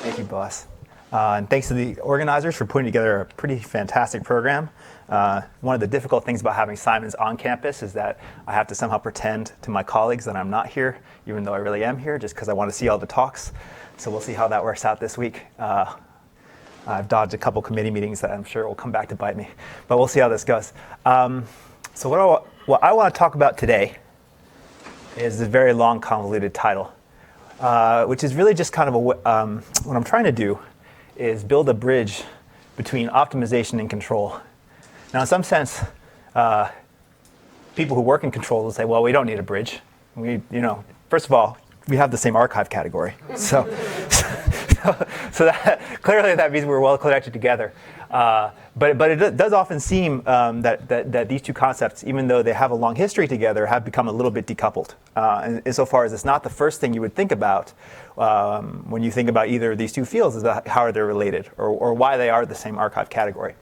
Thank you, boss. And thanks to the organizers for putting together a pretty fantastic program. One of the difficult things about having Simons on campus is that I have to somehow pretend to my colleagues that I'm not here, even though I really am here, just because I want to see all the talks. So we'll see how that works out this week. I've dodged a couple committee meetings that I'm sure will come back to bite me, but we'll see how this goes. So what I want to talk about today is this very long, convoluted title, which is really just kind of what I'm trying to do is build a bridge between optimization and control. Now, in some sense, people who work in control will say, well, we don't need a bridge. First of all, we have the same archive category. So that, clearly that means we're well connected together. But it does often seem that these two concepts, even though they have a long history together, have become a little bit decoupled. And insofar as it's not the first thing you would think about when you think about either of these two fields, is how are they related or why they are the same archive category.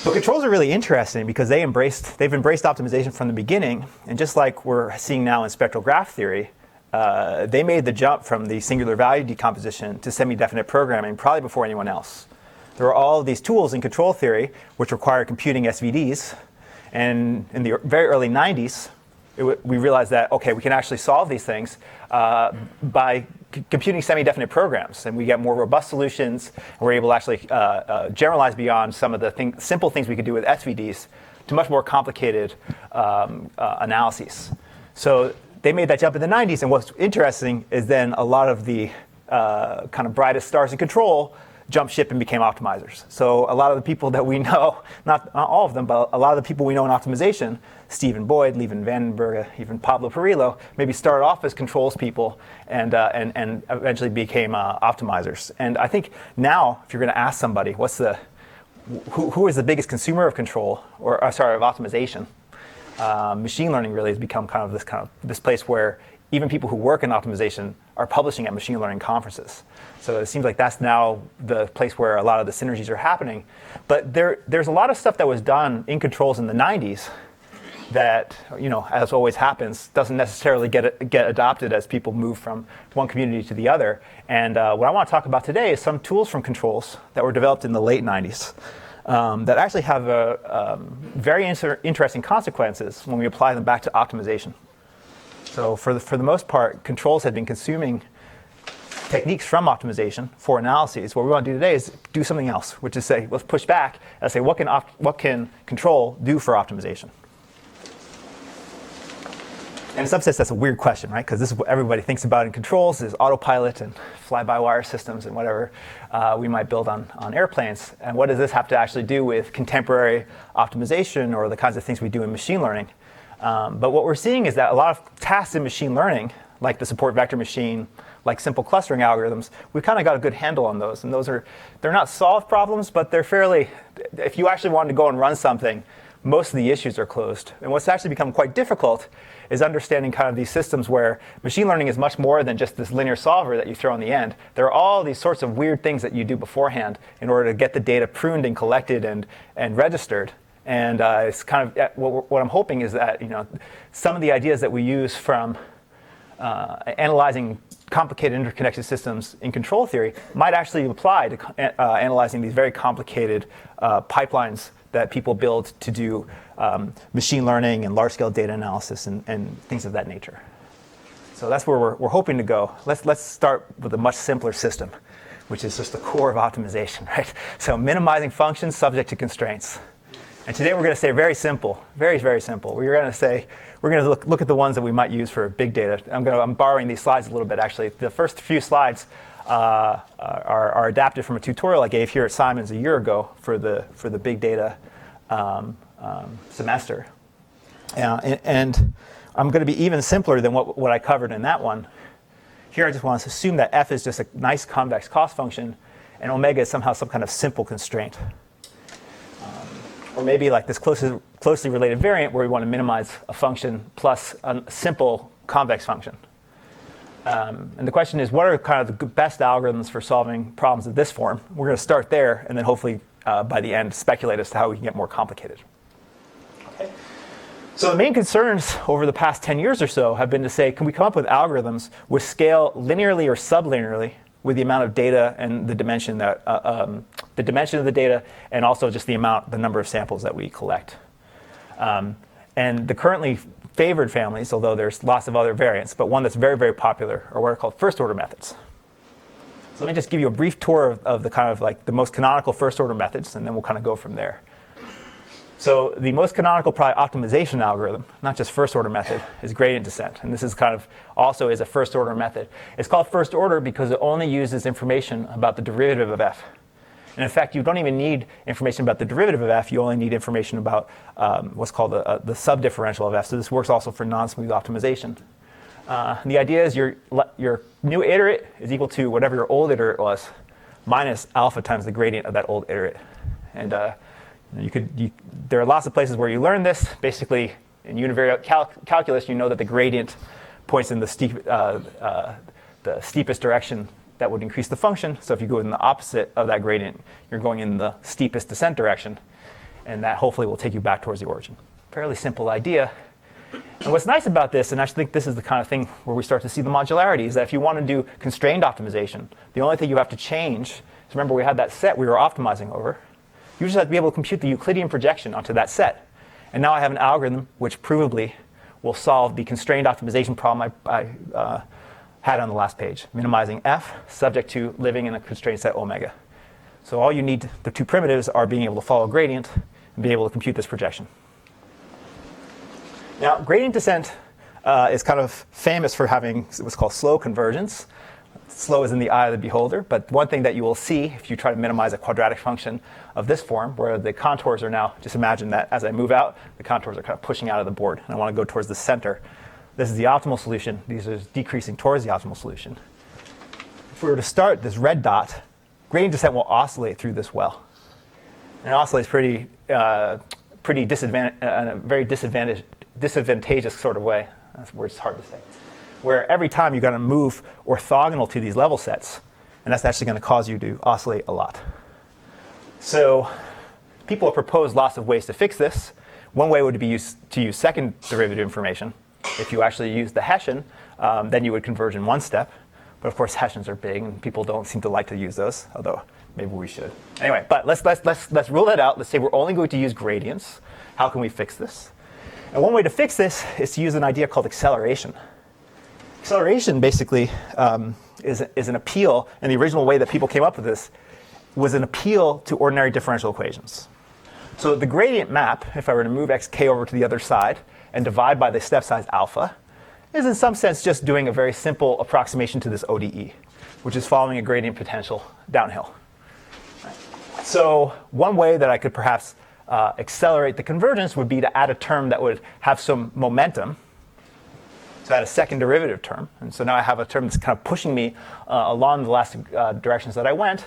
But controls are really interesting because they've embraced optimization from the beginning. And just like we're seeing now in spectral graph theory, they made the jump from the singular value decomposition to semi-definite programming probably before anyone else. There are all of these tools in control theory which require computing SVDs. And in the very early 90s, we realized that, okay, we can actually solve these things by computing semi-definite programs. And we get more robust solutions. And we're able to actually generalize beyond some of the simple things we could do with SVDs to much more complicated analyses. So they made that jump in the 90s, and what's interesting is then a lot of the kind of brightest stars in control jumped ship and became optimizers. So a lot of the people that we know, not all of them, but a lot of the people we know in optimization, Stephen Boyd, Lieven Vandenberg, even Pablo Perillo, maybe started off as controls people and eventually became optimizers. And I think now, if you're going to ask somebody, who is the biggest consumer of control, of optimization? Machine learning really has become kind of this place where even people who work in optimization are publishing at machine learning conferences. So it seems like that's now the place where a lot of the synergies are happening. But there's a lot of stuff that was done in controls in the 90s that, as always happens, doesn't necessarily get adopted as people move from one community to the other. And what I want to talk about today is some tools from controls that were developed in the late 90s. That actually have very interesting consequences when we apply them back to optimization. So for the most part, controls had been consuming techniques from optimization for analyses. What we want to do today is do something else, which is say, let's push back and say, what can control do for optimization? And in some sense, that's a weird question, right? Because this is what everybody thinks about in controls, is autopilot and fly-by-wire systems and whatever we might build on airplanes. And what does this have to actually do with contemporary optimization or the kinds of things we do in machine learning? But what we're seeing is that a lot of tasks in machine learning, like the support vector machine, like simple clustering algorithms, we've kind of got a good handle on those. And they're not solved problems, but they're fairly, if you actually wanted to go and run something, most of the issues are closed. And what's actually become quite difficult is understanding kind of these systems where machine learning is much more than just this linear solver that you throw on the end. There are all these sorts of weird things that you do beforehand in order to get the data pruned and collected and registered. And it's kind of what I'm hoping is that some of the ideas that we use from analyzing complicated interconnected systems in control theory might actually apply to analyzing these very complicated pipelines that people build to do machine learning and large-scale data analysis and things of that nature. So that's where we're hoping to go. Let's start with a much simpler system, which is just the core of optimization, right? So minimizing functions subject to constraints. And today we're going to say very simple, very, very simple. We're going to look at the ones that we might use for big data. I'm borrowing these slides a little bit, actually. The first few slides are adapted from a tutorial I gave here at Simons a year ago for the big data semester. And I'm going to be even simpler than what I covered in that one. Here I just want to assume that f is just a nice convex cost function, and omega is somehow some kind of simple constraint. Or maybe like this closely related variant where we want to minimize a function plus a simple convex function. And the question is, what are kind of the best algorithms for solving problems of this form? We're going to start there, and then hopefully by the end speculate as to how we can get more complicated. Okay. So the main concerns over the past 10 years or so have been to say, can we come up with algorithms which scale linearly or sublinearly with the amount of data and the dimension of the data, and also just the number of samples that we collect. And the currently favored families, although there's lots of other variants, but one that's very, very popular are what are called first-order methods. So let me just give you a brief tour of the kind of like the most canonical first-order methods, and then we'll kind of go from there. So the most canonical probably optimization algorithm, not just first-order method, is gradient descent. And this is kind of also is a first-order method. It's called first-order because it only uses information about the derivative of f. And in fact, you don't even need information about the derivative of f. You only need information about what's called the subdifferential of f. So this works also for non-smooth optimization. And the idea is your new iterate is equal to whatever your old iterate was minus alpha times the gradient of that old iterate. And there are lots of places where you learn this. Basically, in univariate calculus, you know that the gradient points in the steepest direction that would increase the function. So if you go in the opposite of that gradient, you're going in the steepest descent direction. And that hopefully will take you back towards the origin. Fairly simple idea. And what's nice about this, and I think this is the kind of thing where we start to see the modularity, is that if you want to do constrained optimization, the only thing you have to change is, remember we had that set we were optimizing over. You just have to be able to compute the Euclidean projection onto that set. And now I have an algorithm which provably will solve the constrained optimization problem I had on the last page, minimizing f subject to living in a constrained set omega. So all you need, the two primitives, are being able to follow gradient and be able to compute this projection. Now, gradient descent is kind of famous for having what's called slow convergence. Slow is in the eye of the beholder, but one thing that you will see if you try to minimize a quadratic function of this form, where the contours are now, just imagine that as I move out, the contours are kind of pushing out of the board, and I want to go towards the center. This is the optimal solution. These are decreasing towards the optimal solution. If we were to start this red dot, gradient descent will oscillate through this well. And it oscillates pretty in a very disadvantageous sort of way. That's where it's hard to say. Where every time you're going to move orthogonal to these level sets, and that's actually going to cause you to oscillate a lot. So people have proposed lots of ways to fix this. One way would be to use second derivative information. If you actually use the Hessian, then you would converge in one step. But of course, Hessians are big, and people don't seem to like to use those, although maybe we should. Anyway, but let's rule that out. Let's say we're only going to use gradients. How can we fix this? And one way to fix this is to use an idea called acceleration. Acceleration basically is an appeal, and the original way that people came up with this was an appeal to ordinary differential equations. So the gradient map, if I were to move xk over to the other side and divide by the step size alpha, is in some sense just doing a very simple approximation to this ODE, which is following a gradient potential downhill. Right. So one way that I could perhaps accelerate the convergence would be to add a term that would have some momentum. So I had a second derivative term. And so now I have a term that's kind of pushing me along the last directions that I went.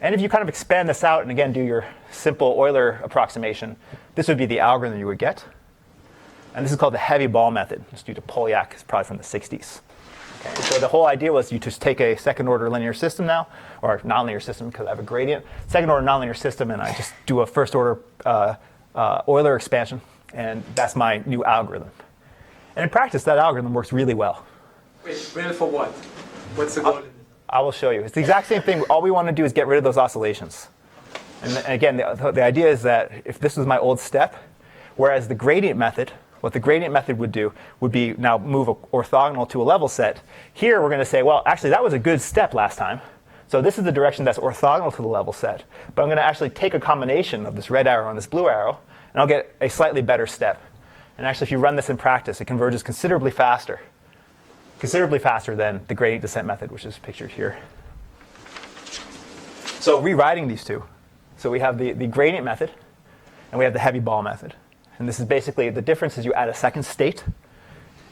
And if you kind of expand this out and again do your simple Euler approximation, this would be the algorithm you would get. And this is called the heavy ball method. It's due to Polyak. It's probably from the 60s. Okay. So the whole idea was you just take a second order linear system now, or nonlinear system because I have a gradient, second order nonlinear system, and I just do a first order Euler expansion. And that's my new algorithm. And in practice, that algorithm works really well. Wait, really for what? What's the goal in this? I will show you. It's the exact same thing. All we want to do is get rid of those oscillations. And again, the idea is that if this was my old step, whereas the gradient method, what the gradient method would do would be now move orthogonal to a level set. Here, we're going to say, well, actually, that was a good step last time. So this is the direction that's orthogonal to the level set. But I'm going to actually take a combination of this red arrow and this blue arrow, and I'll get a slightly better step. And actually, if you run this in practice, it converges considerably faster than the gradient descent method, which is pictured here. So rewriting these two. So we have the gradient method, and we have the heavy ball method. And this is basically, the difference is you add a second state.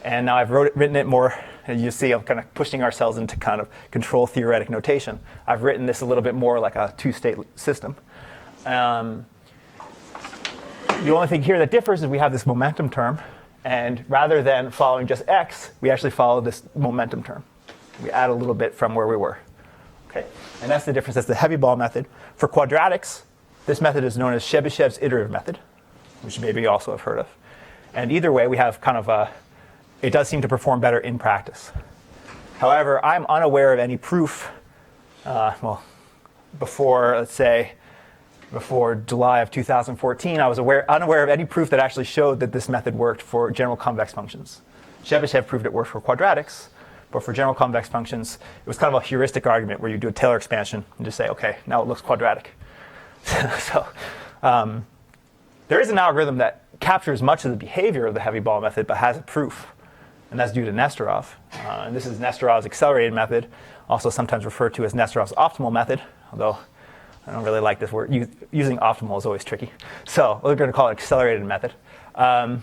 And now I've written it more, and you see I'm kind of pushing ourselves into kind of control theoretic notation. I've written this a little bit more like a two-state system. The only thing here that differs is we have this momentum term. And rather than following just x, we actually follow this momentum term. We add a little bit from where we were. Okay, and that's the difference. That's the heavy ball method. For quadratics, this method is known as Chebyshev's iterative method, which maybe you also have heard of. And either way, we have kind of it does seem to perform better in practice. However, I'm unaware of any proof, before, let's say, before July of 2014, I was unaware of any proof that actually showed that this method worked for general convex functions. Chebyshev proved it worked for quadratics, but for general convex functions, it was kind of a heuristic argument where you do a Taylor expansion and just say, okay, now it looks quadratic. So there is an algorithm that captures much of the behavior of the heavy ball method, but has a proof, and that's due to Nesterov. And this is Nesterov's accelerated method, also sometimes referred to as Nesterov's optimal method, although I don't really like this word. Using optimal is always tricky. So we're going to call it accelerated method. And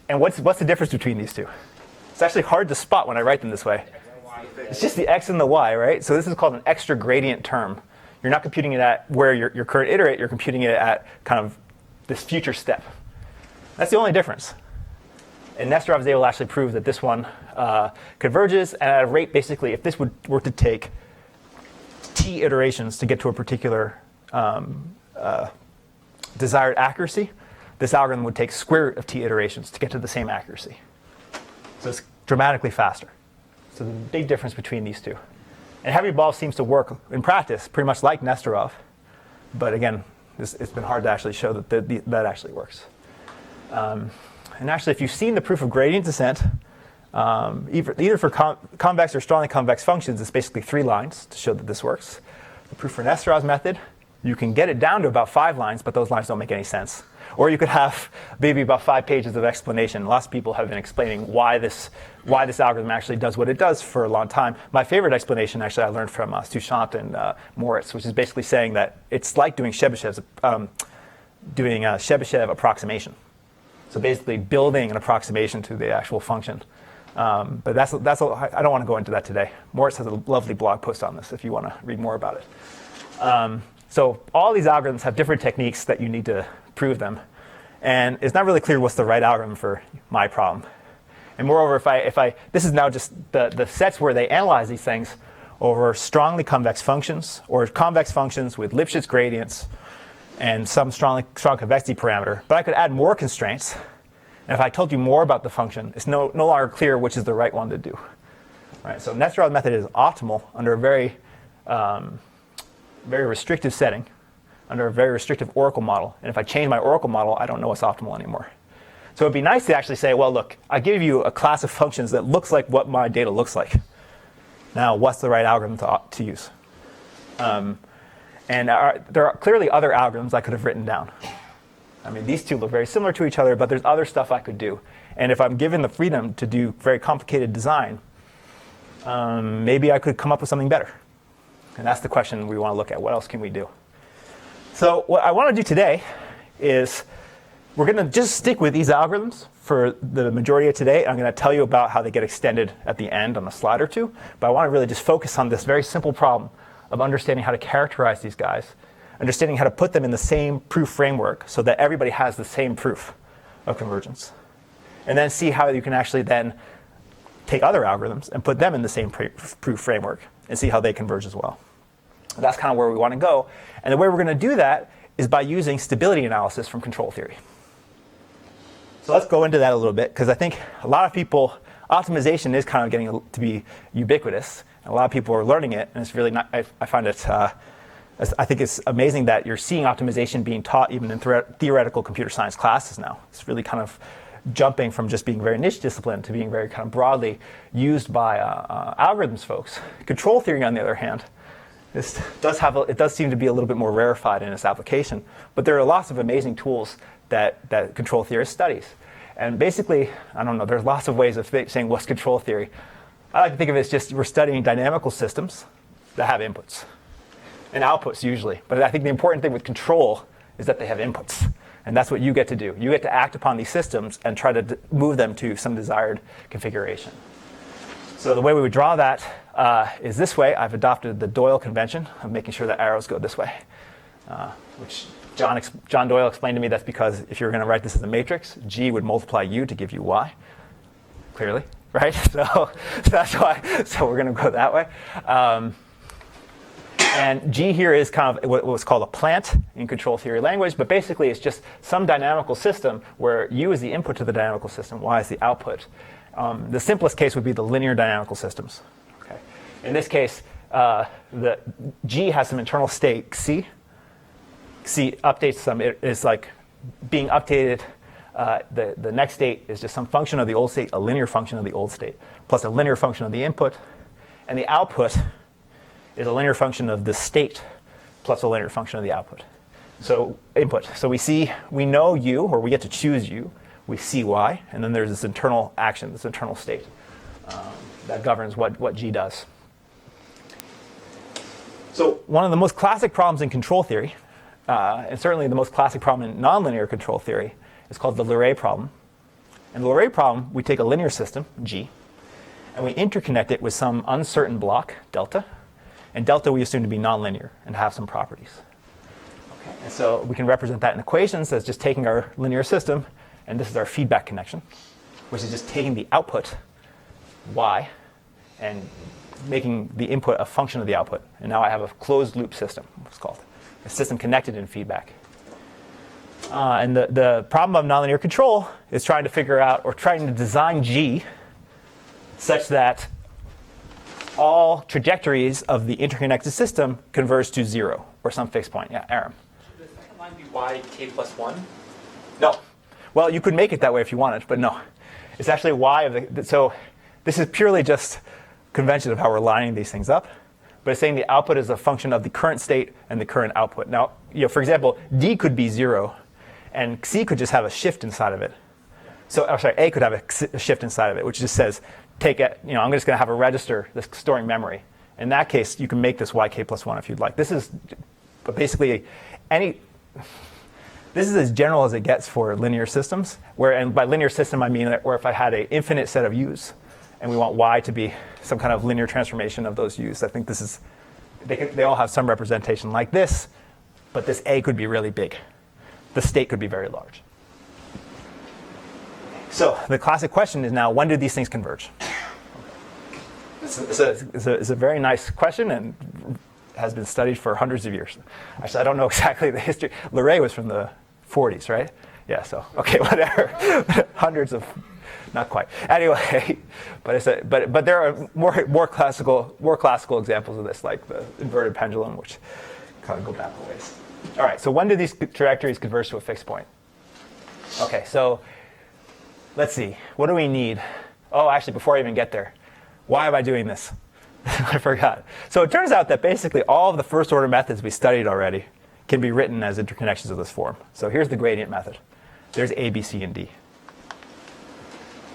what's the difference between these two? It's actually hard to spot when I write them this way. It's just the x and the y, right? So this is called an extra gradient term. You're not computing it at where your current iterate, you're computing it at kind of this future step. That's the only difference. And Nesterov is able to actually prove that this one converges, and at a rate, basically, if this were to take t iterations to get to a particular desired accuracy, this algorithm would take square root of t iterations to get to the same accuracy. So it's dramatically faster. So there's a big difference between these two. And heavy ball seems to work in practice pretty much like Nesterov. But again, it's been hard to actually show that that actually works. And actually, if you've seen the proof of gradient descent, either for convex or strongly convex functions, it's basically 3 lines to show that this works. The proof for Nesterov's method, you can get it down to about 5 lines, but those lines don't make any sense. Or you could have maybe about 5 pages of explanation. Lots of people have been explaining why this algorithm actually does what it does for a long time. My favorite explanation, actually, I learned from Sushant and Moritz, which is basically saying that it's like doing Chebyshev approximation. So basically building an approximation to the actual function. But I don't want to go into that today. Moritz has a lovely blog post on this if you want to read more about it. So all these algorithms have different techniques that you need to prove them. And it's not really clear what's the right algorithm for my problem. And moreover, this is now just the sets where they analyze these things over strongly convex functions or convex functions with Lipschitz gradients and some strong convexity parameter. But I could add more constraints. And if I told you more about the function, it's no longer clear which is the right one to do. Right? So Nesterov's method is optimal under a very restrictive setting, under a very restrictive oracle model. And if I change my oracle model, I don't know what's optimal anymore. So it'd be nice to actually say, well, look, I give you a class of functions that looks like what my data looks like. Now, what's the right algorithm to use? And there are clearly other algorithms I could have written down. I mean, these two look very similar to each other, but there's other stuff I could do. And if I'm given the freedom to do very complicated design, maybe I could come up with something better. And that's the question we want to look at. What else can we do? So what I want to do today is we're going to just stick with these algorithms for the majority of today. I'm going to tell you about how they get extended at the end on a slide or two. But I want to really just focus on this very simple problem of understanding how to characterize these guys, understanding how to put them in the same proof framework so that everybody has the same proof of convergence. And then see how you can actually then take other algorithms and put them in the same proof framework and see how they converge as well. That's kind of where we want to go. And the way we're going to do that is by using stability analysis from control theory. So let's go into that a little bit, because I think a lot of people, optimization is kind of getting to be ubiquitous. And a lot of people are learning it, and it's really not, I find it, I think it's amazing that you're seeing optimization being taught even in theoretical computer science classes now. It's really kind of jumping from just being very niche discipline to being very kind of broadly used by algorithms folks. Control theory, on the other hand, it does seem to be a little bit more rarefied in its application, but there are lots of amazing tools that control theorist studies. And basically, I don't know, there's lots of ways of saying what's control theory. I like to think of it as just we're studying dynamical systems that have inputs and outputs usually. But I think the important thing with control is that they have inputs. And that's what you get to do. You get to act upon these systems and try to move them to some desired configuration. So the way we would draw that is this way. I've adopted the Doyle convention of making sure that arrows go this way, which John Doyle explained to me that's because if you were going to write this as a matrix, G would multiply U to give you Y, clearly, right? So that's why. So we're going to go that way. And G here is kind of what's called a plant in control theory language, but basically it's just some dynamical system where U is the input to the dynamical system, Y is the output. The simplest case would be the linear dynamical systems. Okay. In this case, the G has some internal state C. C updates some. It is like being updated. The next state is just some function of the old state, a linear function of the old state, plus a linear function of the input. And the output is a linear function of the state plus a linear function of the output. So input. So we know U, or we get to choose U. We see Y, and then there's this internal action, this internal state that governs what G does. So one of the most classic problems in control theory, and certainly the most classic problem in nonlinear control theory, is called the Leray problem. In the Leray problem, we take a linear system, G, and we interconnect it with some uncertain block, delta. And delta we assume to be nonlinear and have some properties. Okay. And so we can represent that in equations as just taking our linear system, and this is our feedback connection, which is just taking the output, Y, and making the input a function of the output. And now I have a closed loop system, what's called. A system connected in feedback. And the problem of nonlinear control is trying to figure out, or trying to design G such that all trajectories of the interconnected system converge to 0, or some fixed point. Yeah, Aram. Should the second line be yk plus 1? No. Well, you could make it that way if you wanted, but no. It's actually y of the, so this is purely just convention of how we're lining these things up. But it's saying the output is a function of the current state and the current output. Now, for example, D could be 0, and C could just have a shift inside of it. So, A could have a shift inside of it, which just says, I'm just going to have a register that's storing memory. In that case, you can make this yk plus 1 if you'd like. This is basically this is as general as it gets for linear systems. And by linear system, I mean that where if I had an infinite set of U's, and we want Y to be some kind of linear transformation of those U's, I think this is, they all have some representation like this, but this A could be really big. The state could be very large. So the classic question is now, when do these things converge? It's a very nice question and has been studied for hundreds of years. Actually, I don't know exactly the history. Leray was from the 40s, right? Yeah, so, okay, whatever. Hundreds of, not quite. Anyway, but there are more classical examples of this, like the inverted pendulum, which kind of go back a ways. All right, so when do these trajectories converge to a fixed point? Okay, so let's see. What do we need? Oh, actually, before I even get there, why am I doing this? I forgot. So it turns out that basically all of the first order methods we studied already can be written as interconnections of this form. So here's the gradient method. There's A, B, C, and D.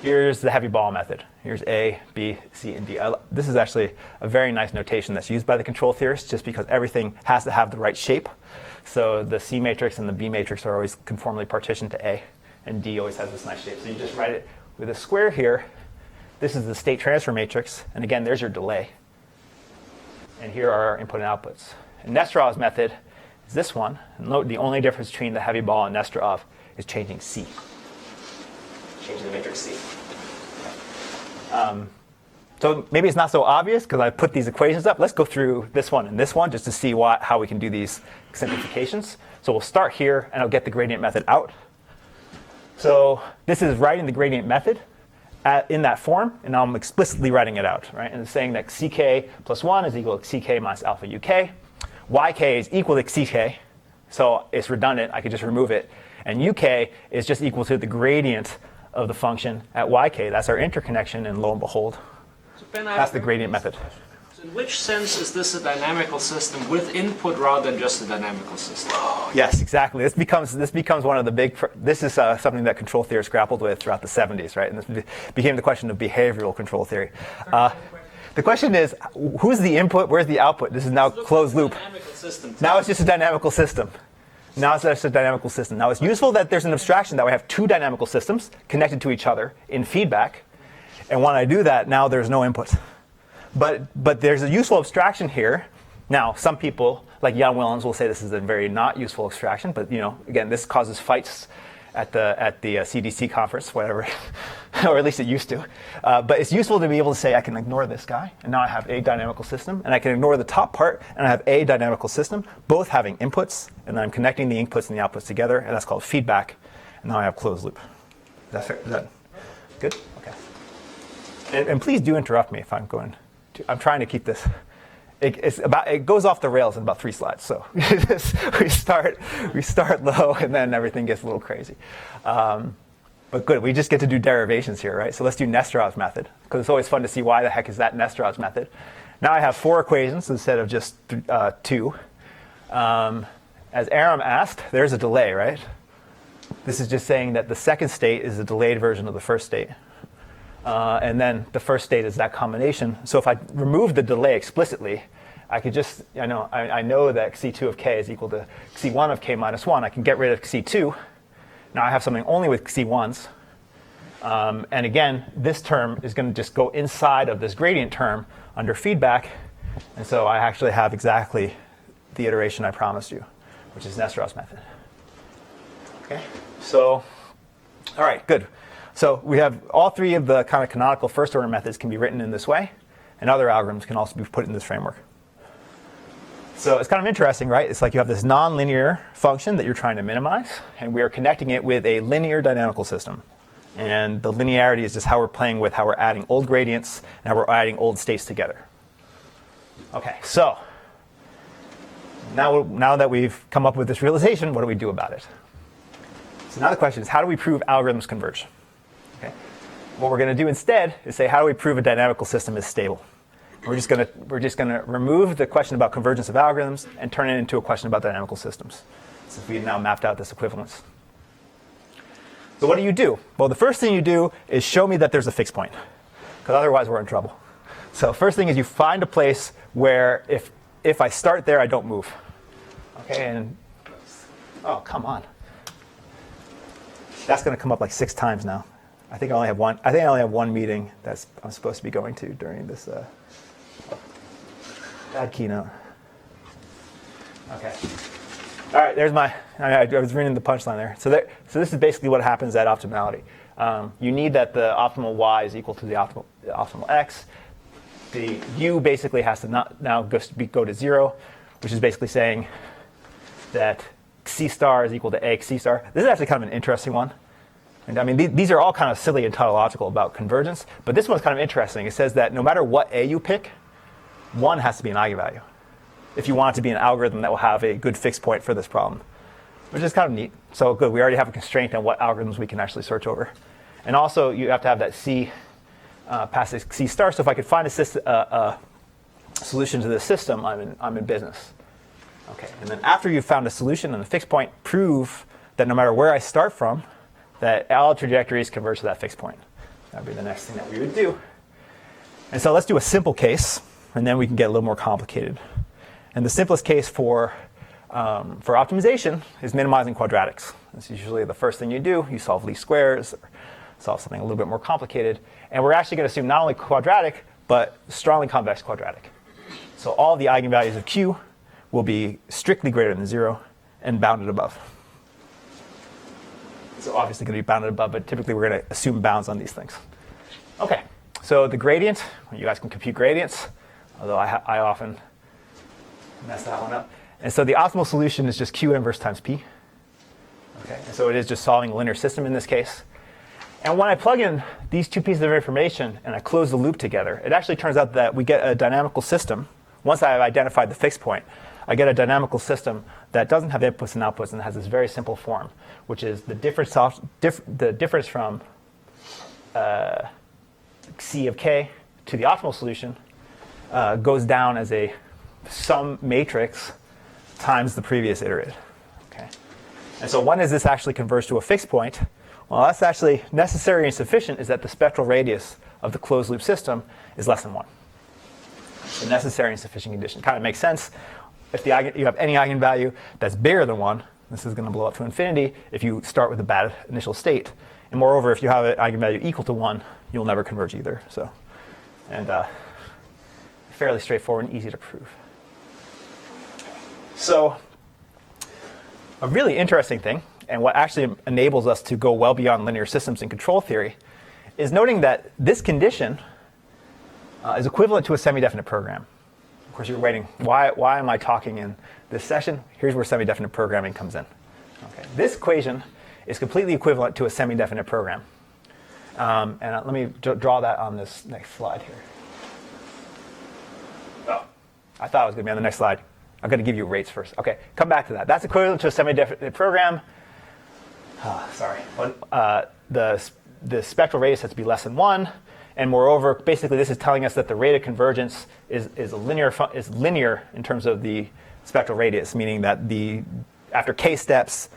Here's the heavy ball method. Here's A, B, C, and D. This is actually a very nice notation that's used by the control theorists just because everything has to have the right shape. So the C matrix and the B matrix are always conformally partitioned to A, and D always has this nice shape. So you just write it with a square here. This is the state transfer matrix, and again, there's your delay. And here are our input and outputs. And Nesterov's method is this one. And note the only difference between the heavy ball and Nesterov is changing C. Changing the matrix C. So maybe it's not so obvious because I put these equations up. Let's go through this one and this one just to see how we can do these simplifications. So we'll start here, and I'll get the gradient method out. So this is writing the gradient method in that form, and I'm explicitly writing it out, right? And it's saying that ck plus 1 is equal to ck minus alpha uk. Yk is equal to ck, so it's redundant. I could just remove it. And uk is just equal to the gradient of the function at yk. That's our interconnection, and lo and behold, So Ben, that's the gradient method. So in which sense is this a dynamical system with input rather than just a dynamical system? Yes, exactly. This becomes one of the big. This is something that control theorists grappled with throughout the 70s, right? And this became the question of behavioral control theory. The question is, who's the input? Where's the output? This is now closed loop. Now it's just a dynamical system. Now it's useful that there's an abstraction that we have two dynamical systems connected to each other in feedback. And when I do that, now there's no input. But there's a useful abstraction here. Now, some people, like Jan Willems, will say this is a very not useful abstraction. But again, this causes fights at the CDC conference, whatever, or at least it used to. But it's useful to be able to say I can ignore this guy, and now I have a dynamical system, and I can ignore the top part, and I have a dynamical system, both having inputs, and I'm connecting the inputs and the outputs together, and that's called feedback. And now I have closed loop. Is that fair? Is that good? Okay. And please do interrupt me if I'm going to. I'm trying to keep this. It goes off the rails in about 3 slides. So we start low, and then everything gets a little crazy. But good, we just get to do derivations here, right? So let's do Nesterov's method, because it's always fun to see why the heck is that Nesterov's method. Now I have 4 equations instead of just 2. As Aram asked, there's a delay, right? This is just saying that the second state is a delayed version of the first state. And then the first state is that combination. So if I remove the delay explicitly, I could just, I know that C2 of k is equal to C1 of k minus 1. I can get rid of C2. Now I have something only with C1s. And again, this term is going to just go inside of this gradient term under feedback. And so I actually have exactly the iteration I promised you, which is Nesterov's method. Okay, so, all right, good. So we have all 3 of the kind of canonical first order methods can be written in this way, and other algorithms can also be put in this framework. So it's kind of interesting, right? It's like you have this nonlinear function that you're trying to minimize, and we are connecting it with a linear dynamical system. And the linearity is just how we're playing with how we're adding old gradients and how we're adding old states together. Okay, so now that we've come up with this realization, what do we do about it? So now the question is, how do we prove algorithms converge? Okay. What we're going to do instead is say, how do we prove a dynamical system is stable? We're just going to remove the question about convergence of algorithms and turn it into a question about dynamical systems, since we've now mapped out this equivalence. So what do? Well, the first thing you do is show me that there's a fixed point, because otherwise we're in trouble. So first thing is you find a place where if I start there, I don't move. Okay, and oh, come on. That's going to come up like 6 times now. I think I only have one meeting I'm supposed to be going to during this bad keynote. Okay. All right. There's I was reading the punchline there. So this is basically what happens at optimality. You need that the optimal y is equal to the optimal x. The u basically has to now go to 0, which is basically saying that C star is equal to AX C star. This is actually kind of an interesting one. And I mean, these are all kind of silly and tautological about convergence, but this one's kind of interesting. It says that no matter what A you pick, 1 has to be an eigenvalue if you want it to be an algorithm that will have a good fixed point for this problem, which is kind of neat. So good, we already have a constraint on what algorithms we can actually search over. And also, you have to have that C passes C star, so if I could find a solution to this system, I'm in business. Okay, and then after you've found a solution and a fixed point, prove that no matter where I start from, that all trajectories converge to that fixed point. That would be the next thing that we would do. And so let's do a simple case, and then we can get a little more complicated. And the simplest case for optimization is minimizing quadratics. That's usually the first thing you do. You solve least squares, or solve something a little bit more complicated. And we're actually going to assume not only quadratic, but strongly convex quadratic. So all the eigenvalues of Q will be strictly greater than 0 and bounded above. So obviously going to be bounded above, but typically we're going to assume bounds on these things. Okay, so the gradient, you guys can compute gradients, although I often mess that one up. And so the optimal solution is just Q inverse times P. Okay, and so it is just solving a linear system in this case. And when I plug in these 2 pieces of information and I close the loop together, it actually turns out that we get a dynamical system. Once I have identified the fixed point, I get a dynamical system that doesn't have inputs and outputs and has this very simple form, which is the difference from C of k to the optimal solution goes down as a sum matrix times the previous iterated. Okay. And so when does this actually converge to a fixed point? Well, that's actually necessary and sufficient is that the spectral radius of the closed loop system is less than 1. The necessary and sufficient condition. Kind of makes sense. If you have any eigenvalue that's bigger than 1, this is going to blow up to infinity if you start with a bad initial state. And moreover, if you have an eigenvalue equal to 1, you'll never converge either. So, and fairly straightforward and easy to prove. So a really interesting thing and what actually enables us to go well beyond linear systems in control theory, is noting that this condition is equivalent to a semi-definite program. Of course, you're waiting, why am I talking in this session? Here's where semi-definite programming comes in. Okay. This equation is completely equivalent to a semi-definite program. And let me draw that on this next slide here. Oh, I thought it was going to be on the next slide. I'm going to give you rates first. Okay, come back to that. That's equivalent to a semi-definite program. Sorry. The spectral radius has to be less than 1. And moreover, basically this is telling us that the rate of convergence is linear in terms of the spectral radius, meaning that after k steps,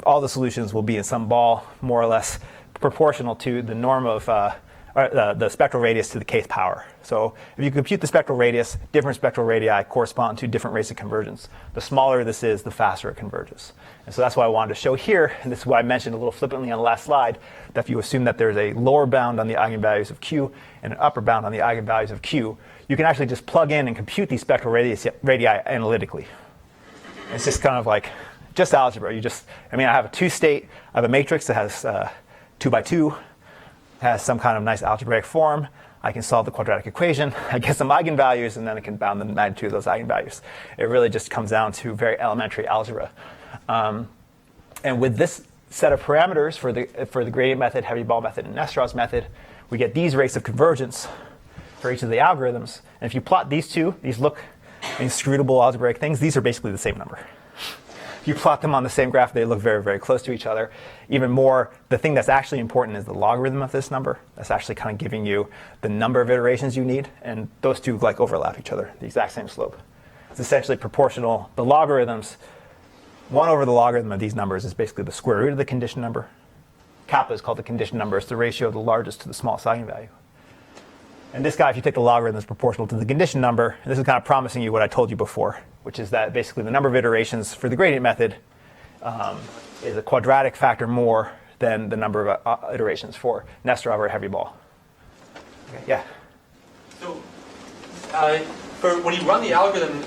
all the solutions will be in some ball more or less proportional to the norm of the spectral radius to the kth power. So if you compute the spectral radius, different spectral radii correspond to different rates of convergence. The smaller this is, the faster it converges. And so that's why I wanted to show here, and this is why I mentioned a little flippantly on the last slide, that if you assume that there's a lower bound on the eigenvalues of Q and an upper bound on the eigenvalues of Q, you can actually just plug in and compute these spectral radii analytically. It's just kind of like just algebra. I have a two-state, I have a matrix that has 2 by 2, has some kind of nice algebraic form. I can solve the quadratic equation. I get some eigenvalues, and then I can bound the magnitude of those eigenvalues. It really just comes down to very elementary algebra. And with this set of parameters for the gradient method, heavy ball method, and Nesterov's method, we get these rates of convergence for each of the algorithms. And if you plot these two, these look inscrutable algebraic things. These are basically the same number. If you plot them on the same graph, they look very, very close to each other. Even more, the thing that's actually important is the logarithm of this number. That's actually kind of giving you the number of iterations you need. And those two overlap each other, the exact same slope. It's essentially proportional. The logarithms, 1 over the logarithm of these numbers is basically the square root of the condition number. Kappa is called the condition number. It's the ratio of the largest to the smallest eigenvalue. And this guy, if you take the logarithm, is proportional to the condition number. And this is kind of promising you what I told you before, which is that basically the number of iterations for the gradient method is a quadratic factor more than the number of iterations for Nesterov or heavy ball. Okay, yeah? So when you run the algorithm,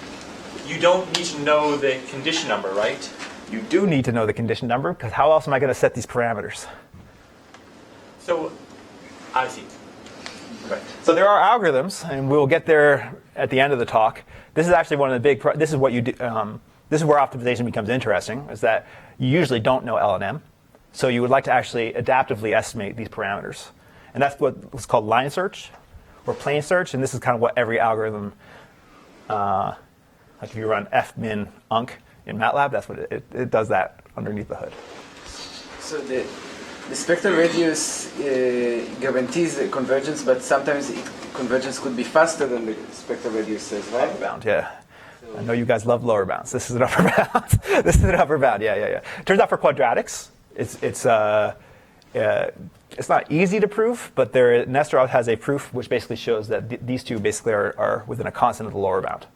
you don't need to know the condition number, right? You do need to know the condition number, because how else am I going to set these parameters? So, I see. Right. So there are algorithms, and we'll get there at the end of the talk. This is actually one of the big. This is what you do. This is where optimization becomes interesting. Is that you usually don't know L and M, so you would like to actually adaptively estimate these parameters, and that's what's called line search or plane search. And this is kind of what every algorithm, like if you run fmin unc in MATLAB, that's what it does that underneath the hood. So the spectral radius guarantees the convergence, but sometimes convergence could be faster than the spectral radius says, right? Upper bound, yeah. I know you guys love lower bounds. This is an upper bound. This is an upper bound, yeah. Turns out for quadratics, it's not easy to prove, but Nesterov has a proof which basically shows that these two basically are within a constant of the lower bound.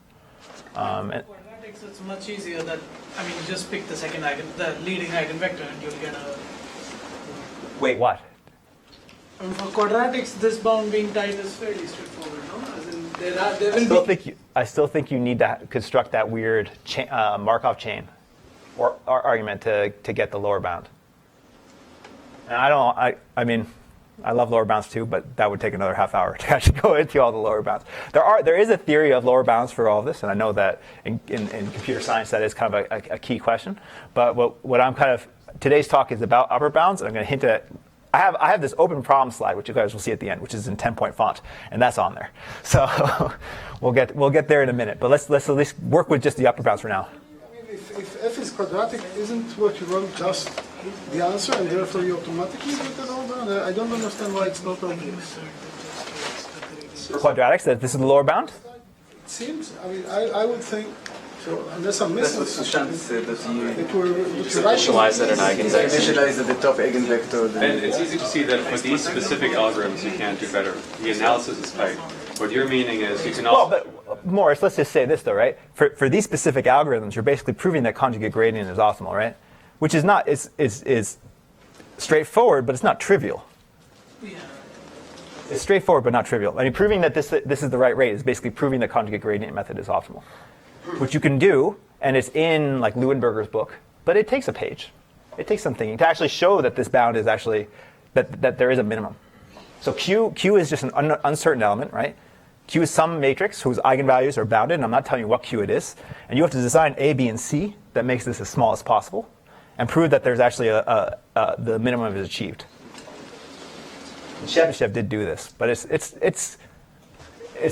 Quadratics, it's much easier that, you just pick the leading eigenvector and you'll get a... Wait, what? For quadratics, this bound being tight is fairly straightforward, no? As in, there will be... I still think you need to construct that weird Markov chain or argument to get the lower bound. And I love lower bounds too, but that would take another half hour to actually go into all the lower bounds. There is a theory of lower bounds for all of this, and I know that in computer science that is kind of a key question. But what I'm today's talk is about upper bounds, and I'm going to hint at. I have this open problem slide, which you guys will see at the end, which is in 10-point font, and that's on there. So we'll get there in a minute. But let's at least work with just the upper bounds for now. If f is quadratic, isn't what you wrote just the answer, and therefore you automatically get the lower bound? I don't understand why it's not obvious. For quadratics, that this is the lower bound? It seems. I would think. So unless I'm missing something, it will initialize at an eigenvector. Initialize at the top eigenvector. And it's easy to see that for these specific algorithms, you can't do better. The analysis is tight. What you're meaning is you can also... Well, but Morris, let's just say this though, right? For these specific algorithms, you're basically proving that conjugate gradient is optimal, right? Which is not is straightforward, but it's not trivial. Yeah. It's straightforward, but not trivial. Proving that this is the right rate is basically proving that conjugate gradient method is optimal, which you can do, and it's in like Leuenberger's book, but it takes a page. It takes some thinking to actually show that this bound is actually, that there is a minimum. So Q is just an uncertain element, right? Q is some matrix whose eigenvalues are bounded, and I'm not telling you what Q it is. And you have to design A, B, and C that makes this as small as possible, and prove that there's actually the minimum is achieved. Chebyshev did do this, but it's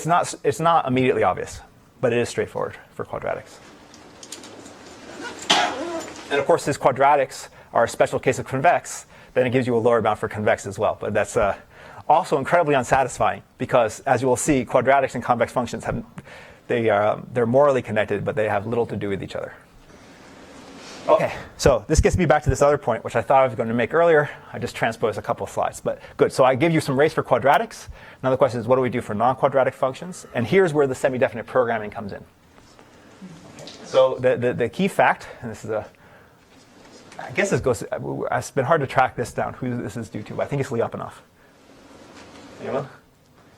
not immediately obvious, but it is straightforward for quadratics. And of course, since quadratics are a special case of convex, then it gives you a lower bound for convex as well. But that's also incredibly unsatisfying because, as you will see, quadratics and convex functions they're morally connected, but they have little to do with each other. Okay, so this gets me back to this other point, which I thought I was going to make earlier. I just transposed a couple of slides, but good. So I give you some rates for quadratics. Now the question is, what do we do for non-quadratic functions? And here's where the semi-definite programming comes in. So the key fact, and this is I guess this goes, it's been hard to track this down, who this is due to, but I think it's Lyapunov. Anyone?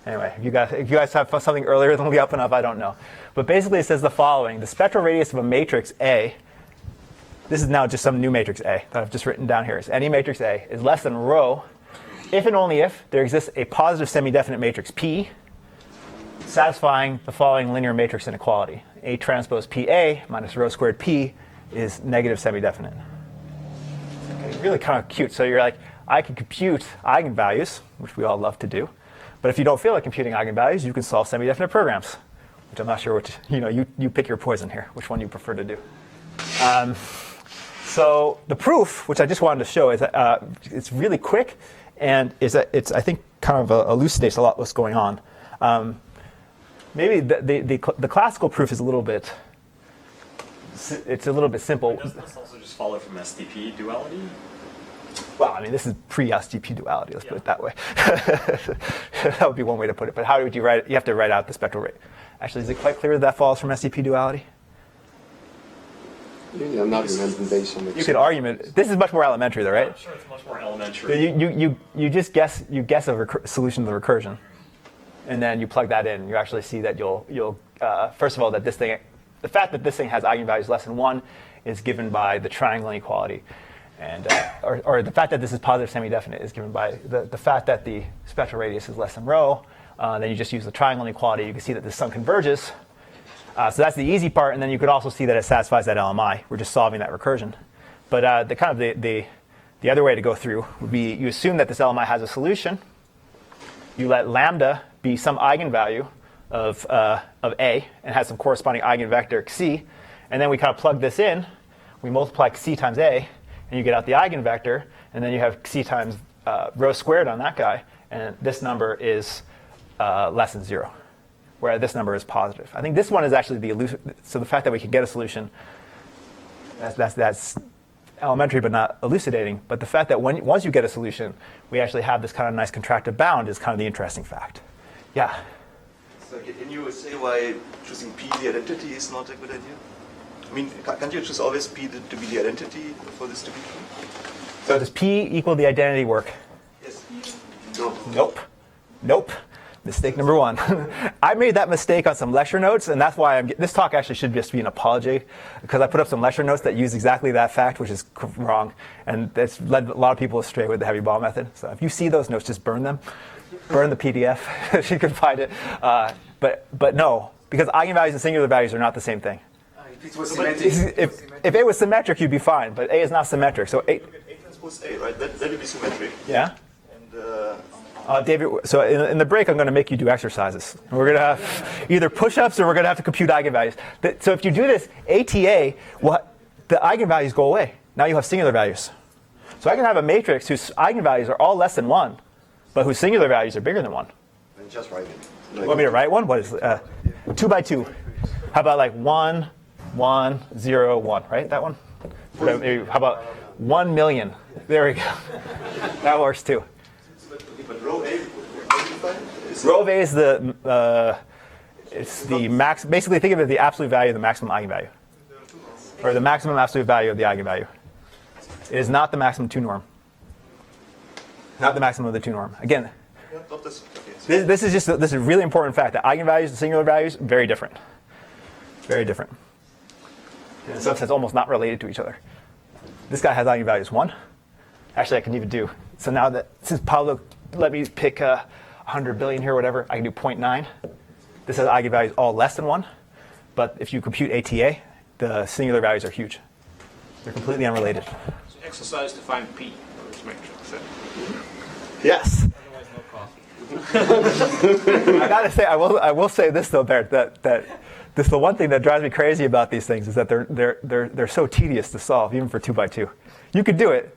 Anyway, if you guys have something earlier than Lyapunov, I don't know. But basically it says the following: the spectral radius of a matrix A, this is now just some new matrix A that I've just written down here, is any matrix A is less than rho if and only if there exists a positive semi-definite matrix P satisfying the following linear matrix inequality. A transpose PA minus rho squared P is negative semi-definite. Okay, really kind of cute. So you're like, I can compute eigenvalues, which we all love to do. But if you don't feel like computing eigenvalues, you can solve semi-definite programs, which I'm not sure which, you pick your poison here, which one you prefer to do. So the proof, which I just wanted to show, is that it's really quick, and it's I think kind of elucidates a lot what's going on. Maybe the classical proof is a little bit simple. Doesn't this also just follow from STP duality? Well, I mean, this is pre-STP duality. Let's put it that way. That would be one way to put it. But how would you write it? You have to write out the spectral rate. Actually, is it quite clear that follows from STP duality? You need an argument based on You could argument. This is much more elementary, though, right? I'm sure it's much more elementary. You just guess a solution to the recursion, and then you plug that in. You actually see that you'll first of all that the fact that this thing has eigenvalues less than 1 is given by the triangle inequality, and or the fact that this is positive semi-definite is given by the fact that the spectral radius is less than rho. Then you just use the triangle inequality. You can see that the sum converges. So that's the easy part, and then you could also see that it satisfies that LMI. We're just solving that recursion. But the other way to go through would be you assume that this LMI has a solution. You let lambda be some eigenvalue of A and has some corresponding eigenvector C, and then we kind of plug this in. We multiply C times A, and you get out the eigenvector, and then you have C times rho squared on that guy, and this number is less than 0. Where this number is positive. I think this one is actually so the fact that we can get a solution, that's elementary but not elucidating. But the fact that once you get a solution, we actually have this kind of nice contractive bound is kind of the interesting fact. Yeah? So can you say why choosing P, the identity, is not a good idea? I mean, can't you choose always P to be the identity for this to be true? So does P equal the identity work? Yes. No. Nope. Mistake number 1. I made that mistake on some lecture notes, and that's why this talk actually should just be an apology, because I put up some lecture notes that use exactly that fact, which is wrong, and that's led a lot of people astray with the heavy ball method. So if you see those notes, just burn them. Burn the PDF if you can find it. But no, because eigenvalues and singular values are not the same thing. If it was symmetric, if A was symmetric, you'd be fine, but A is not symmetric. So A transpose A, right? That would be symmetric. Yeah. And David, so in the break, I'm going to make you do exercises. We're going to have either push-ups or we're going to have to compute eigenvalues. So if you do this ATA, the eigenvalues go away. Now you have singular values. So I can have a matrix whose eigenvalues are all less than 1, but whose singular values are bigger than 1. then just write it. You want me to write one? What is 2 by 2? How about like 1, 1, 0, 1, right? That one? How about 1 million? There we go. That works too. But row A, Row of A is it's the max. Basically, think of it as the absolute value of the maximum eigenvalue, or the maximum absolute value of the eigenvalue. It is not the maximum 2 norm. Not the maximum of the 2 norm. Again, this is a really important fact that eigenvalues and singular values very different. Very different. In some sense, almost not related to each other. This guy has eigenvalues 1. Actually, I can even do, so now that, since Pablo let me pick 100 billion here, or whatever, I can do 0.9. This has eigenvalues all less than 1. But if you compute ATA, the singular values are huge. They're completely unrelated. So exercise to find P for this matrix. Yes. Otherwise, no coffee. I gotta say, I will say this though, Bert, that this the one thing that drives me crazy about these things is that they're so tedious to solve, even for 2x2. You could do it.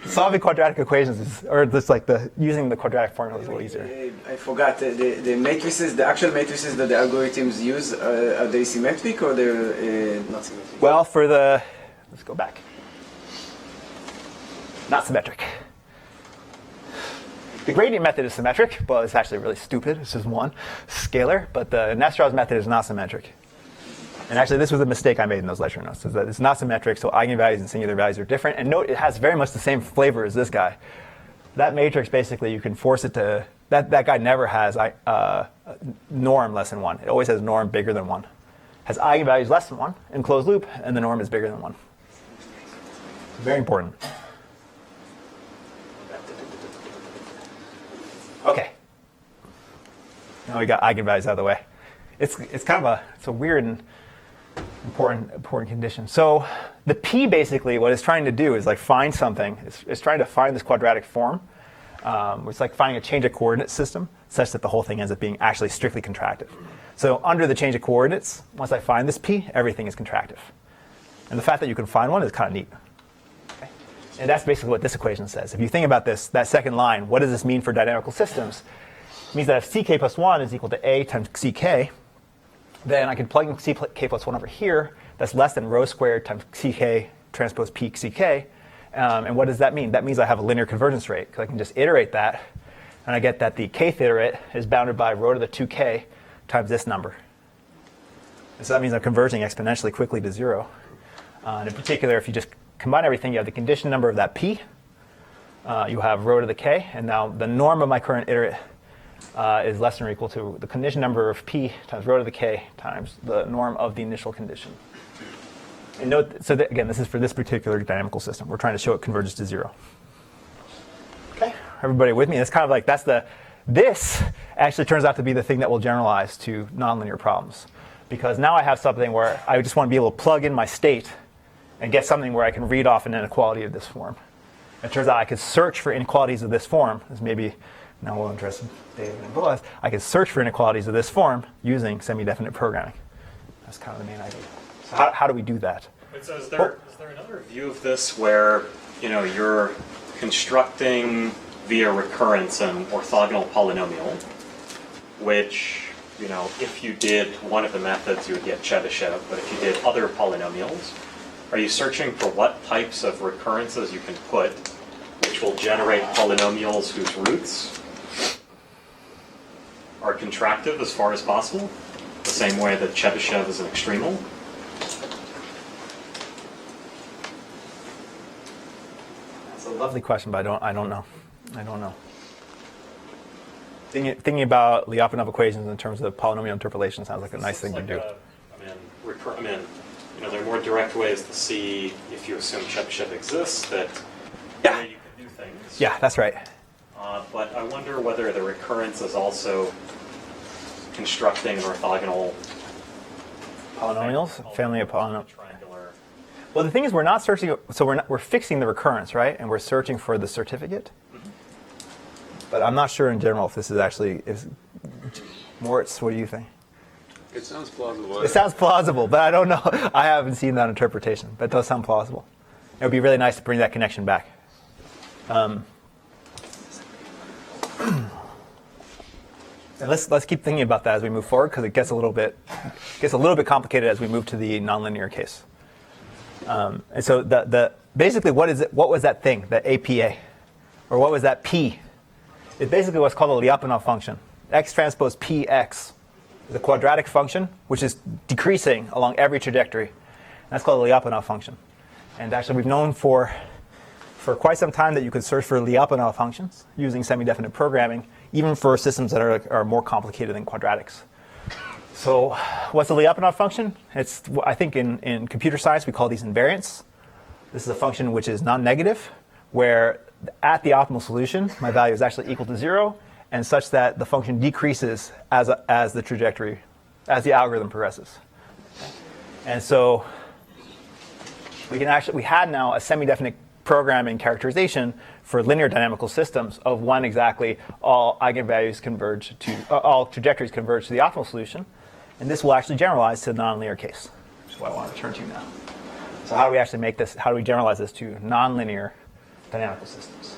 Solving quadratic equations is, or just like using the quadratic formula is a little easier. I forgot the matrices, the actual matrices that the algorithms use. Are they symmetric or they're not symmetric? Well, let's go back. Not symmetric. The gradient method is symmetric, but it's actually really stupid. It's just one scalar. But the Nesterov's method is not symmetric. And actually, this was a mistake I made in those lecture notes, is that it's not symmetric, so eigenvalues and singular values are different. And note, it has very much the same flavor as this guy. That matrix, basically, you can force it to, that guy never has norm less than 1. It always has norm bigger than 1. Has eigenvalues less than 1 in closed loop, and the norm is bigger than 1. Very important. Okay. Now we got eigenvalues out of the way. It's kind of a weird and important condition. So the P basically, what it's trying to do is like find something. It's trying to find this quadratic form. It's like finding a change of coordinate system such that the whole thing ends up being actually strictly contractive. So under the change of coordinates, once I find this P, everything is contractive. And the fact that you can find one is kind of neat. Okay? And that's basically what this equation says. If you think about this, that second line, what does this mean for dynamical systems? It means that if ck plus 1 is equal to a times ck, then I can plug in ck plus 1 over here. That's less than rho squared times ck transpose p ck. And what does that mean? That means I have a linear convergence rate, because I can just iterate that, and I get that the kth iterate is bounded by rho to the 2k times this number. And so that means I'm converging exponentially quickly to 0. And in particular, if you just combine everything, you have the condition number of that p. You have rho to the k, and now the norm of my current iterate is less than or equal to the condition number of p times rho to the k times the norm of the initial condition. And note, so that, again, this is for this particular dynamical system. We're trying to show it converges to 0. Okay, everybody with me? It's kind of like this actually turns out to be the thing that will generalize to nonlinear problems. Because now I have something where I just want to be able to plug in my state and get something where I can read off an inequality of this form. It turns out I could search for inequalities of this form, as maybe now we're interested in data. I could search for inequalities of this form using semi-definite programming. That's kind of the main idea. So how do we do that? Wait, so is there another view of this where you're constructing via recurrence an orthogonal polynomial, which if you did one of the methods you would get Chebyshev, but if you did other polynomials, are you searching for what types of recurrences you can put, which will generate polynomials whose roots are contractive as far as possible, the same way that Chebyshev is an extremal? That's a lovely question, but I don't know. Thinking about Lyapunov equations in terms of polynomial interpolation sounds like a nice thing to do. There are more direct ways to see if you assume Chebyshev exists that you can do things. Yeah, that's right. But I wonder whether the recurrence is also constructing an orthogonal polynomials, family of polynomials. Triangular. Well, the thing is, we're not searching. So we're fixing the recurrence, right? And we're searching for the certificate. But I'm not sure in general if this is actually Moritz, what do you think? It sounds plausible. It sounds plausible, but I don't know. I haven't seen that interpretation, but it does sound plausible. It would be really nice to bring that connection back. And let's keep thinking about that as we move forward, because it gets a little bit complicated as we move to the nonlinear case. And so basically, what was that thing, the APA, or what was that P? It's basically what's called a Lyapunov function. X transpose Px is a quadratic function which is decreasing along every trajectory. And that's called a Lyapunov function. And actually, we've known for quite some time that you could search for Lyapunov functions using semi-definite programming, even for systems that are more complicated than quadratics. So what's a Lyapunov function? I think in computer science we call these invariants. This is a function which is non-negative, where at the optimal solution, my value is actually equal to 0, and such that the function decreases as the trajectory, as the algorithm progresses. And so we had now a semi-definite programming characterization for linear dynamical systems of when exactly all eigenvalues converge to, all trajectories converge to the optimal solution. And this will actually generalize to the nonlinear case, which is what I want to turn to now. So how do we actually make this, how do we generalize this to nonlinear dynamical systems?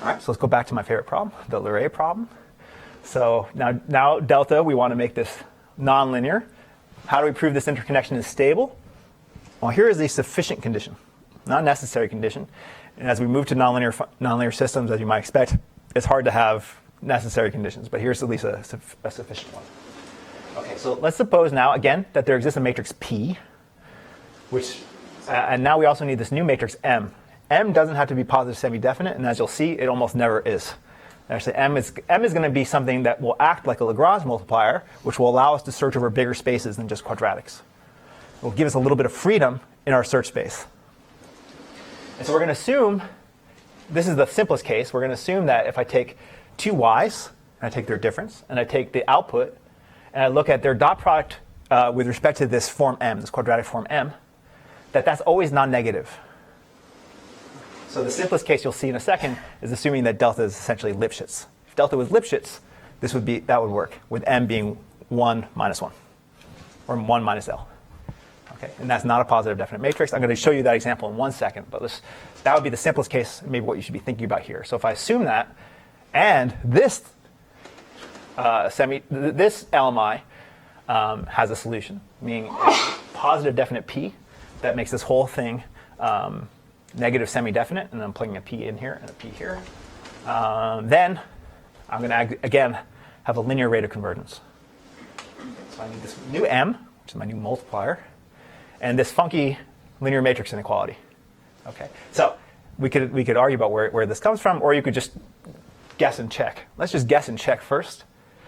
All right, so let's go back to my favorite problem, the Leray problem. So now delta, we want to make this nonlinear. How do we prove this interconnection is stable? Well, here is a sufficient condition, not a necessary condition. And as we move to nonlinear systems, as you might expect, it's hard to have necessary conditions, but here's at least a sufficient one. Okay, so let's suppose now, again, that there exists a matrix P, which, and now we also need this new matrix M. M doesn't have to be positive semi-definite, and as you'll see, it almost never is. Actually, M is going to be something that will act like a Lagrange multiplier, which will allow us to search over bigger spaces than just quadratics. It will give us a little bit of freedom in our search space. And so we're going to assume, this is the simplest case, we're going to assume that if I take two y's, and I take their difference, and I take the output, and I look at their dot product with respect to this form M, this quadratic form M, that's always non-negative. So the simplest case you'll see in a second is assuming that delta is essentially Lipschitz. If delta was Lipschitz, that would work, with M being 1 minus 1, or 1 minus L. Okay, and that's not a positive definite matrix. I'm going to show you that example in 1 second, but that would be the simplest case, maybe what you should be thinking about here. So if I assume that, and this LMI has a solution, meaning a positive definite P that makes this whole thing negative semi-definite, and I'm plugging a P in here and a P here, then I'm going to, again, have a linear rate of convergence. So I need this new M, which is my new multiplier, and this funky linear matrix inequality. Okay, so we could argue about where this comes from, or you could just guess and check. Let's just guess and check first.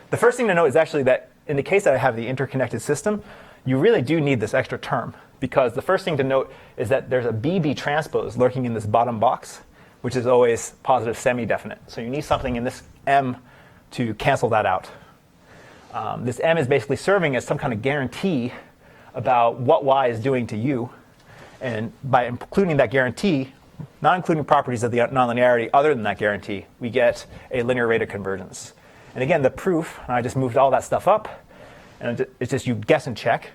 The first thing to note is actually that in the case that I have the interconnected system, you really do need this extra term, because the first thing to note is that there's a BB transpose lurking in this bottom box, which is always positive semi-definite. So you need something in this M to cancel that out. This M is basically serving as some kind of guarantee about what y is doing to u. And by including that guarantee, not including properties of the nonlinearity other than that guarantee, we get a linear rate of convergence. And again, the proof, and I just moved all that stuff up, and it's just you guess and check.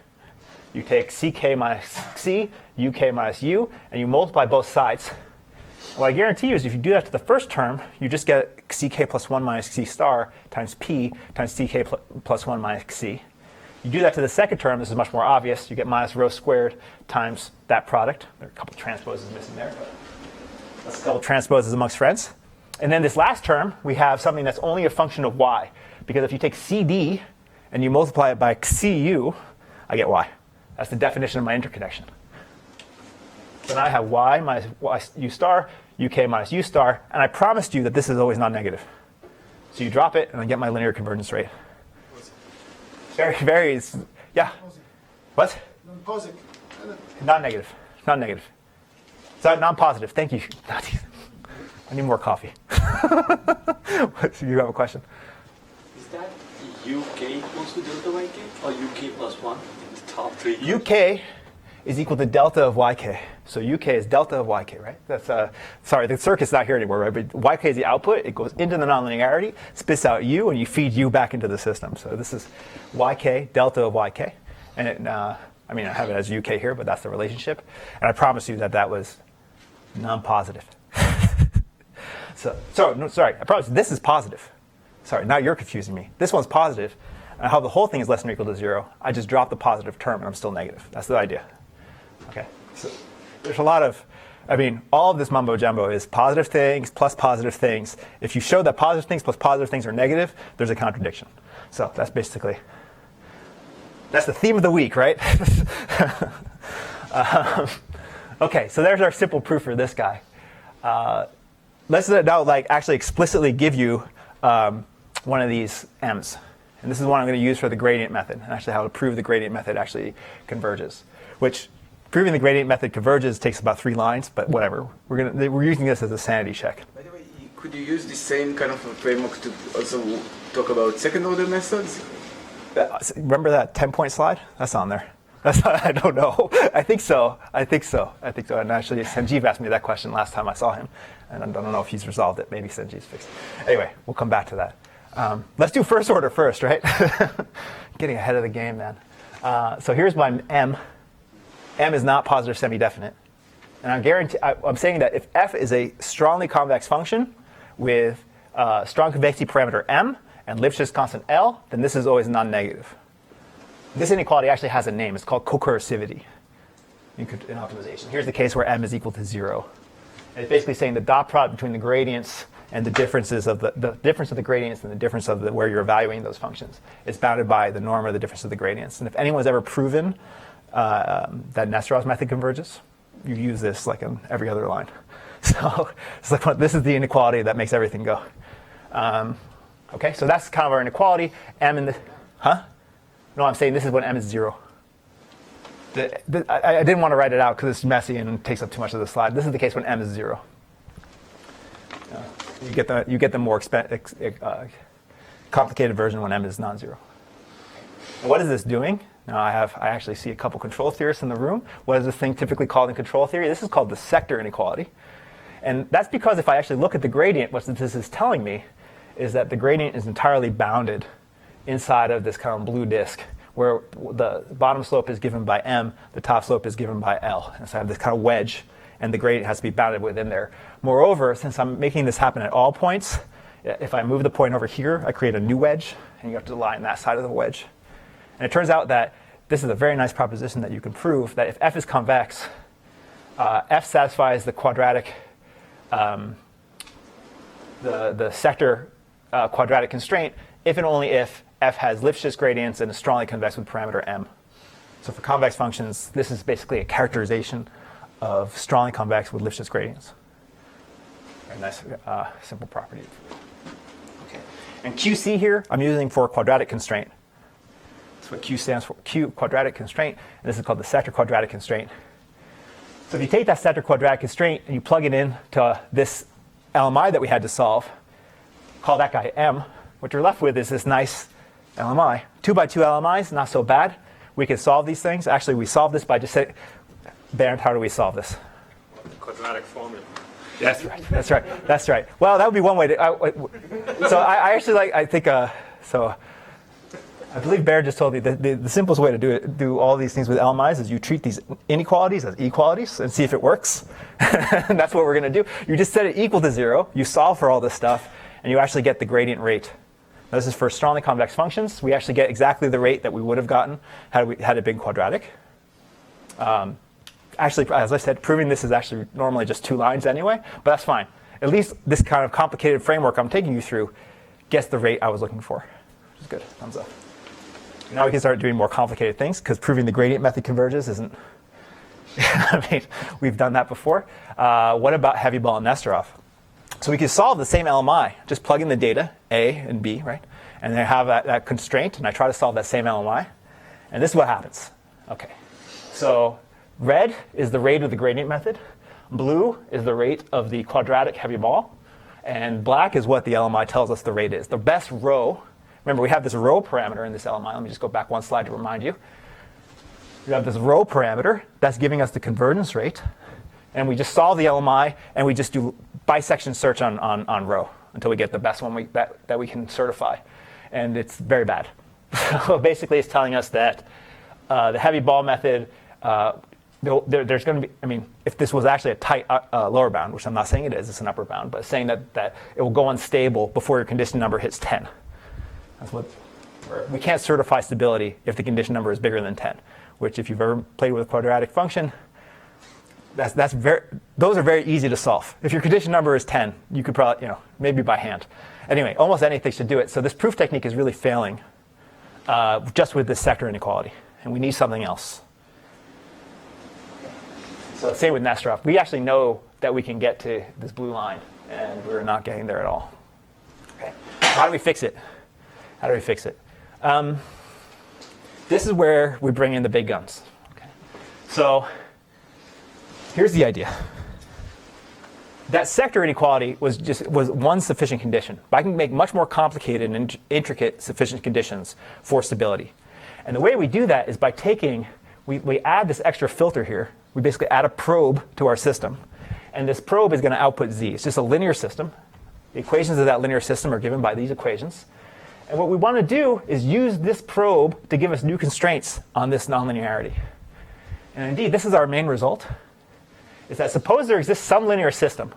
You take ck minus c, uk minus u, and you multiply both sides. What I guarantee you is if you do that to the first term, you just get ck plus 1 minus c star times p times ck plus 1 minus c. You do that to the second term, this is much more obvious. You get minus rho squared times that product. There are a couple transposes missing there, but that's a couple transposes amongst friends. And then this last term, we have something that's only a function of y. Because if you take cd and you multiply it by cu, I get y. That's the definition of my interconnection. So now I have y minus y u star, uk minus u star, and I promised you that this is always non-negative. So you drop it, and I get my linear convergence rate. Very, yeah. What? Non-positive. Non-negative. Non-negative. So non-positive. Thank you. I need more coffee. You have a question? Is that uk equals to delta yk or uk plus 1? The top three. uk is equal to delta of yk. So uk is delta of yk, right? That's sorry, the circuit's not here anymore, right? But yk is the output. It goes into the nonlinearity, spits out u, and you feed u back into the system. So this is yk, delta of yk. And it, I mean, I have it as uk here, but that's the relationship. And I promise you that that was non-positive. Sorry, I promise you this is positive. Sorry, now you're confusing me. This one's positive. And how the whole thing is less than or equal to 0, I just drop the positive term, and I'm still negative. That's the idea. Okay, so there's a lot of, I mean, all of this mumbo jumbo is positive things plus positive things. If you show that positive things plus positive things are negative, there's a contradiction. So that's basically, that's the theme of the week, right? Okay, so there's our simple proof for this guy. Let's now actually explicitly give you one of these m's. And this is one I'm going to use for the gradient method, and actually how to prove the gradient method actually converges, which Proving the gradient method converges takes about 3 lines, but whatever. We're using this as a sanity check. By the way, could you use the same kind of a framework to also talk about second order methods? Remember that 10-point slide? That's on there. I don't know. I think so. And actually, Sanjeev asked me that question last time I saw him. And I don't know if he's resolved it. Maybe Sanjeev's fixed it. Anyway, we'll come back to that. Let's do first order first, right? Getting ahead of the game, man. So here's my M. M is not positive semi-definite. And I'm saying that if f is a strongly convex function with strong convexity parameter m and Lipschitz constant L, then this is always non-negative. This inequality actually has a name. It's called cocursivity in optimization. Here's the case where m is equal to 0. And it's basically saying the dot product between the gradients and the differences of the difference of the gradients and the difference of where you're evaluating those functions is bounded by the norm or the difference of the gradients. And if anyone's ever proven that Nesterov's method converges, you use this like on every other line. So it's like this is the inequality that makes everything go. Okay, so that's kind of our inequality. M in the No, I'm saying this is when m is 0. I didn't want to write it out because it's messy and takes up too much of the slide. This is the case when m is 0. You get the more complicated version when m is non-zero. What is this doing? Now I actually see a couple control theorists in the room. What is this thing typically called in control theory? This is called the sector inequality. And that's because if I actually look at the gradient, what this is telling me is that the gradient is entirely bounded inside of this kind of blue disk, where the bottom slope is given by m, the top slope is given by L. And so I have this kind of wedge, and the gradient has to be bounded within there. Moreover, since I'm making this happen at all points, if I move the point over here, I create a new wedge, and you have to lie on that side of the wedge. And it turns out that this is a very nice proposition that you can prove, that if f is convex, f satisfies the quadratic, the sector quadratic constraint, if and only if f has Lipschitz gradients and is strongly convex with parameter m. So for convex functions, this is basically a characterization of strongly convex with Lipschitz gradients. Very nice, simple property. Okay. And QC here, I'm using for quadratic constraint. That's what Q stands for, Q quadratic constraint, and this is called the sector quadratic constraint. So if you take that sector quadratic constraint and you plug it in to this LMI that we had to solve, call that guy M, what you're left with is this nice LMI. 2 by 2 LMIs, not so bad. We can solve these things. Actually, we solve this by just saying, Bernd, how do we solve this? Quadratic formula. That's right. Well, that would be one way to. So I actually like. I think. So I believe Bernd just told me that the simplest way to do all these things with LMIs is you treat these inequalities as equalities and see if it works. And that's what we're going to do. You just set it equal to 0. You solve for all this stuff, and you actually get the gradient rate. Now, this is for strongly convex functions. We actually get exactly the rate that we would have gotten had it been quadratic. Actually, as I said, proving this is actually normally just 2 lines anyway, but that's fine. At least this kind of complicated framework I'm taking you through gets the rate I was looking for, which is good. Thumbs up. Now we can start doing more complicated things, because proving the gradient method converges isn't. I mean, we've done that before. What about heavy ball and Nesterov? So we can solve the same LMI, just plug in the data, A and B, right? And then I have that constraint, and I try to solve that same LMI. And this is what happens. Okay. So red is the rate of the gradient method. Blue is the rate of the quadratic heavy ball. And black is what the LMI tells us the rate is. The best row, remember we have this row parameter in this LMI. Let me just go back one slide to remind you. We have this row parameter that's giving us the convergence rate. And we just solve the LMI, and we just do bisection search on row until we get the best one that we can certify. And it's very bad. So basically it's telling us that the heavy ball method, there's going to be, I mean, if this was actually a tight lower bound, which I'm not saying it is, it's an upper bound, but it's saying that it will go unstable before your condition number hits 10. That's what, we can't certify stability if the condition number is bigger than 10, which if you've ever played with a quadratic function, those are very easy to solve. If your condition number is 10, you could probably, maybe by hand. Anyway, almost anything should do it. So this proof technique is really failing just with this sector inequality, and we need something else. So same with Nesterov. We actually know that we can get to this blue line, and we're not getting there at all. Okay. How do we fix it? This is where we bring in the big guns. Okay. So here's the idea. That sector inequality was one sufficient condition, but I can make much more complicated and intricate sufficient conditions for stability. And the way we do that is by taking, we add this extra filter here. We basically add a probe to our system. And this probe is going to output z. It's just a linear system. The equations of that linear system are given by these equations. And what we want to do is use this probe to give us new constraints on this nonlinearity. And indeed, this is our main result. Is that suppose there exists some linear system,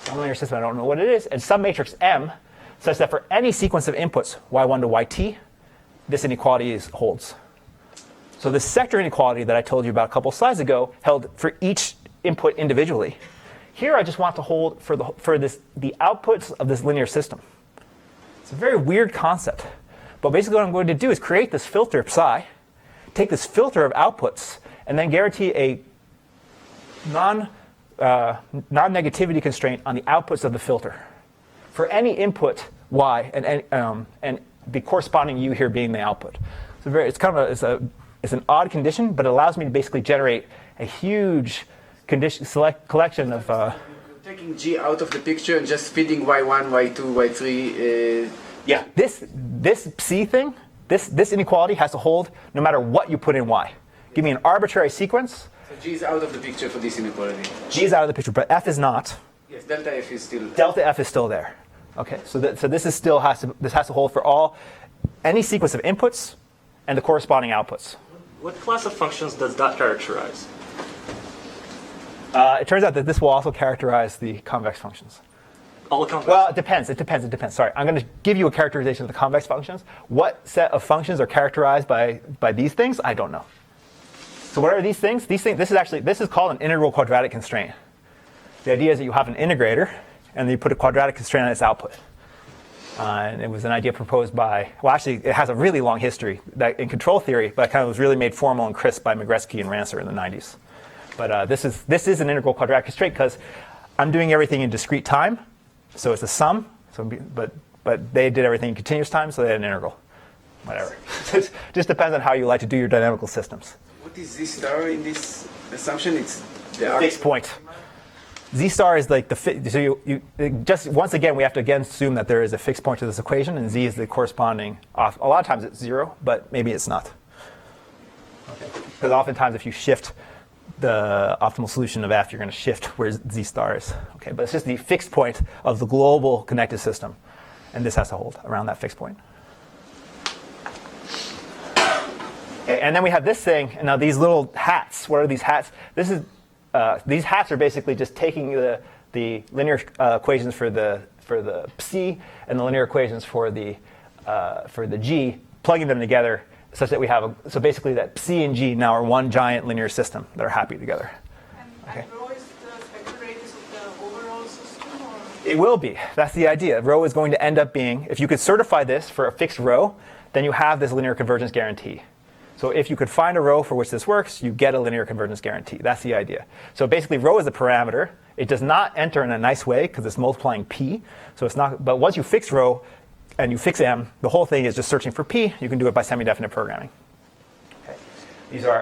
I don't know what it is, and some matrix M, such that for any sequence of inputs, y1 to yt, this inequality holds. So this sector inequality that I told you about a couple slides ago held for each input individually. Here I just want to hold for the outputs of this linear system. It's a very weird concept. But basically what I'm going to do is create this filter psi, take this filter of outputs, and then guarantee a non-negativity constraint on the outputs of the filter for any input y and the corresponding u here being the output. So it's kind of it's an odd condition, but it allows me to basically generate a huge collection of. Taking g out of the picture and just feeding y1, y2, y3. Yeah, this psi thing, this inequality has to hold no matter what you put in y. Give me an arbitrary sequence. So g is out of the picture for this inequality. G is out of the picture, but f is not. Yes, delta f is still. Delta f is still there. Okay, so this has to hold for any sequence of inputs and the corresponding outputs. What class of functions does that characterize? It turns out that this will also characterize the convex functions. All convex? Well, it depends. Sorry, I'm going to give you a characterization of the convex functions. What set of functions are characterized by these things? I don't know. So what are these things? This is called an integral quadratic constraint. The idea is that you have an integrator, and then you put a quadratic constraint on its output. And it was an idea proposed by, well, actually, it has a really long history in control theory, but it kind of was really made formal and crisp by Magresky and Rancer in the 90s. But this is an integral quadratic constraint because I'm doing everything in discrete time, so it's a sum. But they did everything in continuous time, so they had an integral. Whatever. It just depends on how you like to do your dynamical systems. What is z star in this assumption? It's the fixed point. Z star is like so you just once again we have to assume that there is a fixed point to this equation, and z is the corresponding. A lot of times it's 0, but maybe it's not. Okay. Because oftentimes if you shift the optimal solution of f, you're going to shift where z star is. Okay, but it's just the fixed point of the global connected system, and this has to hold around that fixed point. Okay, and then we have this thing, and now these little hats. What are these hats? These hats are basically just taking the linear equations for the psi and the linear equations for the g, plugging them together such that we have so basically that psi and g now are one giant linear system that are happy together. And rho is the spectral radius of the overall system, or? It will be. That's the idea. Rho is going to end up being, if you could certify this for a fixed rho, then you have this linear convergence guarantee. So if you could find a rho for which this works, you get a linear convergence guarantee. That's the idea. So basically, rho is a parameter. It does not enter in a nice way because it's multiplying p. So it's not. But once you fix rho and you fix m, the whole thing is just searching for p. You can do it by semi-definite programming. Okay. These are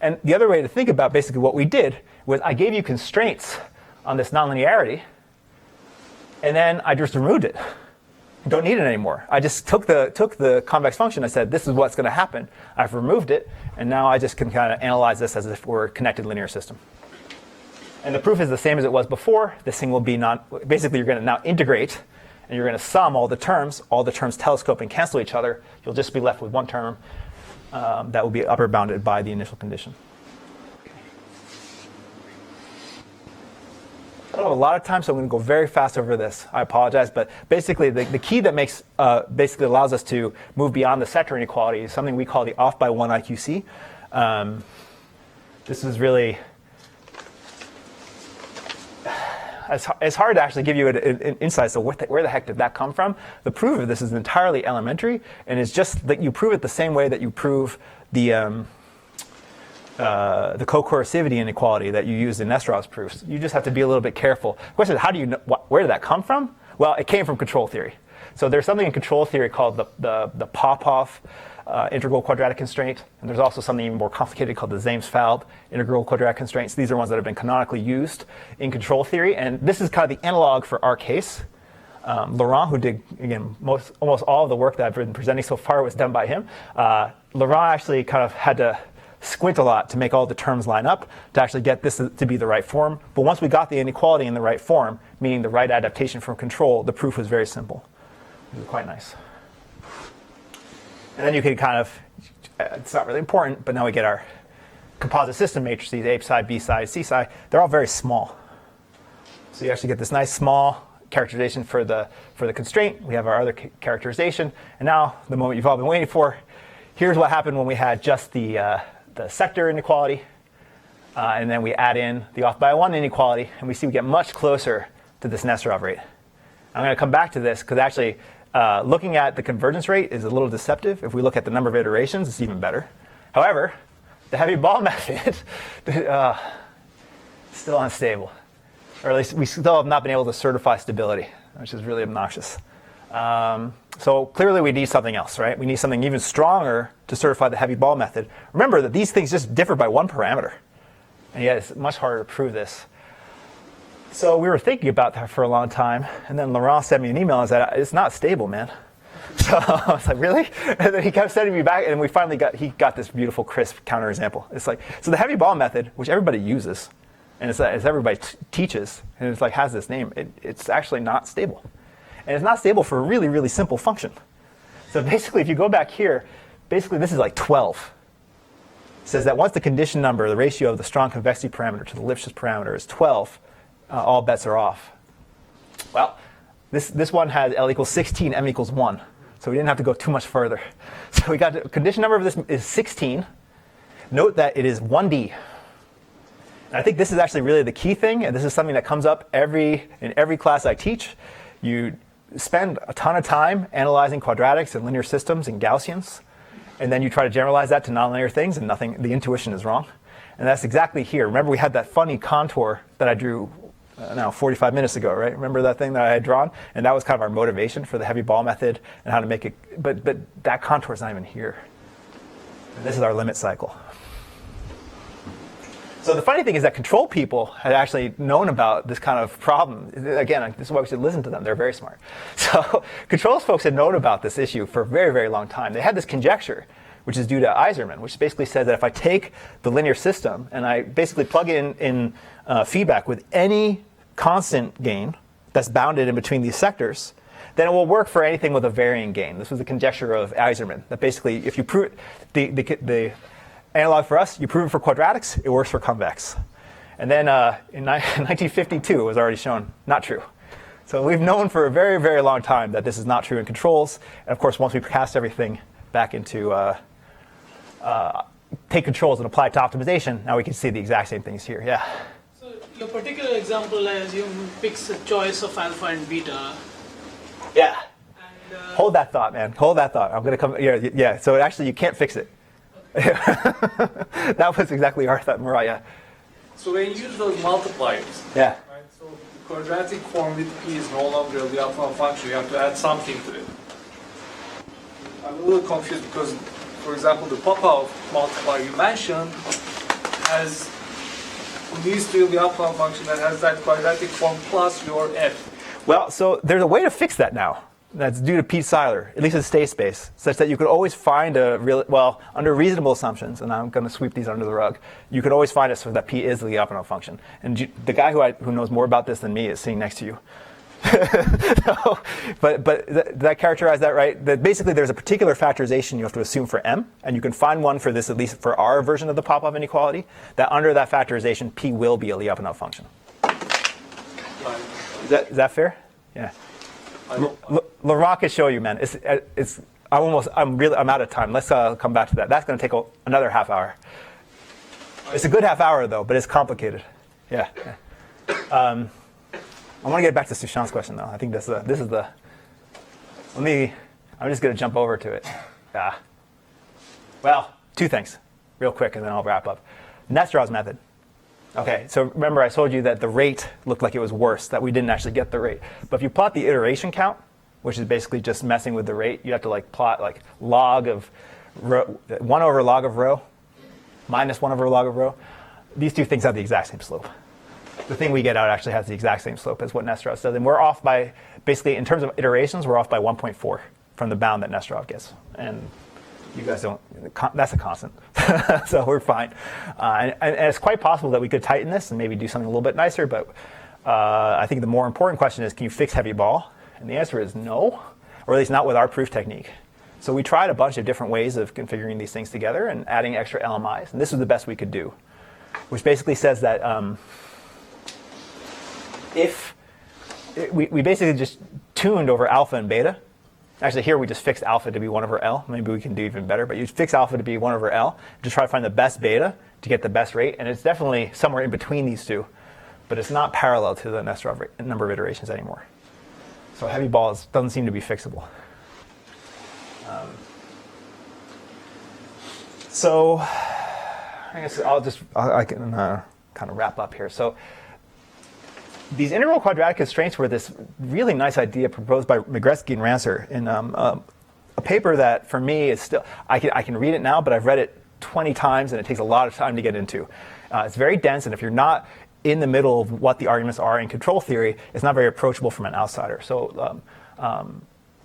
and the other way to think about basically what we did was I gave you constraints on this nonlinearity, and then I just removed it. Don't need it anymore. I just took the convex function. I said, this is what's going to happen. I've removed it, and now I just can kind of analyze this as if we're a connected linear system. And the proof is the same as it was before. This thing will be basically you're going to now integrate, and you're going to sum all the terms telescope and cancel each other. You'll just be left with one term that will be upper bounded by the initial condition. I don't have a lot of time, so I'm going to go very fast over this. I apologize, but basically the key that makes basically allows us to move beyond the sector inequality is something we call the off by 1 IQC. This is really it's hard to actually give you an insight. So where the heck did that come from? The proof of this is entirely elementary, and it's just that you prove it the same way that you prove the co-coercivity inequality that you used in Nesterov's proofs. You just have to be a little bit careful. The question is, how do you know, where did that come from? Well, it came from control theory. So there's something in control theory called the Popov integral quadratic constraint, and there's also something even more complicated called the Zames-Falb integral quadratic constraints. These are ones that have been canonically used in control theory, and this is kind of the analog for our case. Laurent, who did, again, almost all of the work that I've been presenting so far was done by him. Laurent actually kind of had to squint a lot to make all the terms line up to actually get this to be the right form. But once we got the inequality in the right form, meaning the right adaptation from control, the proof was very simple. It was quite nice. And then you can kind of, it's not really important, but now we get our composite system matrices, A psi, B psi, C psi. They're all very small. So you actually get this nice small characterization for the constraint. We have our other characterization. And now, the moment you've all been waiting for, here's what happened when we had just the sector inequality. And then we add in the off by 1 inequality. And we see we get much closer to this Nesterov rate. I'm going to come back to this because actually looking at the convergence rate is a little deceptive. If we look at the number of iterations, it's even better. However, the heavy ball method still unstable. Or at least we still have not been able to certify stability, which is really obnoxious. So clearly we need something else, right? We need something even stronger to certify the heavy ball method. Remember that these things just differ by 1 parameter. And yet it's much harder to prove this. So we were thinking about that for a long time. And then Laurent sent me an email and said, it's not stable, man. So I was like, really? And then he kept sending me back. And we finally got this beautiful, crisp counterexample. It's like, so the heavy ball method, which everybody uses, and it's everybody teaches, and it's like has this name, it's actually not stable. And it's not stable for a really, really simple function. So basically, if you go back here, basically this is like 12. It says that once the condition number, the ratio of the strong convexity parameter to the Lipschitz parameter is 12, all bets are off. Well, this one has L equals 16, M equals 1. So we didn't have to go too much further. So we got the condition number of this is 16. Note that it is 1D. And I think this is actually really the key thing, and this is something that comes up in every class I teach. You spend a ton of time analyzing quadratics and linear systems and Gaussians, and then you try to generalize that to nonlinear things, and the intuition is wrong. And that's exactly here. Remember we had that funny contour that I drew 45 minutes ago, right? Remember that thing that I had drawn? And that was kind of our motivation for the heavy ball method and how to make it, but that contour is not even here. And this is our limit cycle. So the funny thing is that control people had actually known about this kind of problem. Again, this is why we should listen to them. They're very smart. So controls folks had known about this issue for a very, very long time. They had this conjecture, which is due to Iserman, which basically says that if I take the linear system and I basically plug in feedback with any constant gain that's bounded in between these sectors, then it will work for anything with a varying gain. This was the conjecture of Iserman, that basically if you prove the analog for us, you prove it for quadratics, it works for convex. And then in 1952, it was already shown not true. So we've known for a very, very long time that this is not true in controls. And of course, once we cast everything back into take controls and apply it to optimization, now we can see the exact same things here. Yeah. So your particular example, I assume, picks a choice of alpha and beta. Yeah. And, hold that thought, man. Hold that thought. I'm going to come. Yeah. So actually, you can't fix it. That was exactly our thought, Mariah. So when you use those multipliers, Yeah. right? So the quadratic form with p is no longer a Lyapunov function. You have to add something to it. I'm a little confused because, for example, the Popov multiplier you mentioned leads to a Lyapunov function that has that quadratic form plus your f. Well, so there's a way to fix that now. That's due to Pete Seiler, at least in state space, such that you could always find under reasonable assumptions, and I'm going to sweep these under the rug, you could always find it so that P is the Lyapunov function. And the guy who knows more about this than me is sitting next to you. So, but did I characterize that right? That basically there's a particular factorization you have to assume for M, and you can find one for this, at least for our version of the Popov inequality, that under that factorization, P will be a Lyapunov function. Is that fair? Yeah. Laurent can show you, man. I'm out of time. Let's come back to that. That's going to take another half hour. It's a good half hour though, but it's complicated. Yeah. I want to get back to Sushant's question though. I think this is the. I'm just going to jump over to it. Yeah. Well, two things, real quick, and then I'll wrap up. Nesterov's method. Okay, so remember I told you that the rate looked like it was worse, that we didn't actually get the rate. But if you plot the iteration count, which is basically just messing with the rate, you have to plot log of 1 over log of rho minus 1 over log of rho, these two things have the exact same slope. The thing we get out actually has the exact same slope as what Nesterov does. And we're off by, basically, in terms of iterations, we're off by 1.4 from the bound that Nesterov gets. And you guys don't, that's a constant. So we're fine. And it's quite possible that we could tighten this and maybe do something a little bit nicer. But I think the more important question is, can you fix heavy ball? And the answer is no, or at least not with our proof technique. So we tried a bunch of different ways of configuring these things together and adding extra LMIs. And this was the best we could do, which basically says that if we basically just tuned over alpha and beta. Actually, here we just fixed alpha to be 1 over L. Maybe we can do even better, but you fix alpha to be 1 over L. Just try to find the best beta to get the best rate, and it's definitely somewhere in between these two, but it's not parallel to the Nesterov number of iterations anymore. So heavy ball doesn't seem to be fixable. So I guess I can kind of wrap up here. So these integral quadratic constraints were this really nice idea proposed by Magresky and Rancer in a paper that, for me, is still, I can read it now, but I've read it 20 times, and it takes a lot of time to get into. It's very dense, and if you're not in the middle of what the arguments are in control theory, it's not very approachable from an outsider. So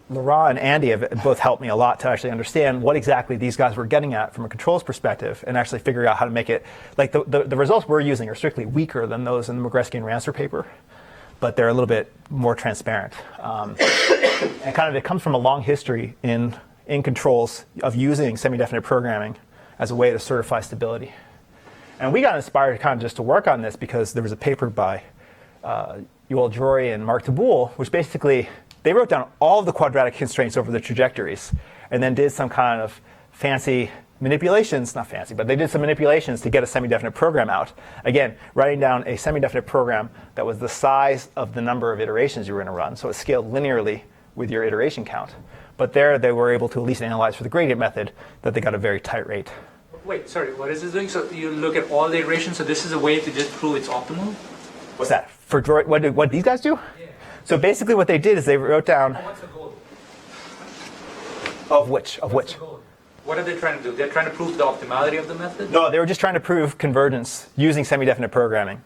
Laurent and Andy have both helped me a lot to actually understand what exactly these guys were getting at from a controls perspective and actually figure out how to make it, like the results we're using are strictly weaker than those in the Magresky and Rancer paper, but they're a little bit more transparent. And kind of it comes from a long history in controls of using semi-definite programming as a way to certify stability. And we got inspired kind of just to work on this because there was a paper by Yuval Drori and Mark Taboul, which basically, they wrote down all of the quadratic constraints over the trajectories and then did some kind of fancy manipulations, not fancy, but they did some manipulations to get a semi-definite program out. Again, writing down a semi-definite program that was the size of the number of iterations you were going to run, so it scaled linearly with your iteration count. But there they were able to at least analyze for the gradient method that they got a very tight rate. Wait, sorry, what is this doing? So you look at all the iterations, so this is a way to just prove it's optimal? What's that? For Drori, what did these guys do? Yeah. So basically what they did is they wrote down... What's the goal? Of which? What are they trying to do? They're trying to prove the optimality of the method? No, they were just trying to prove convergence using semi-definite programming.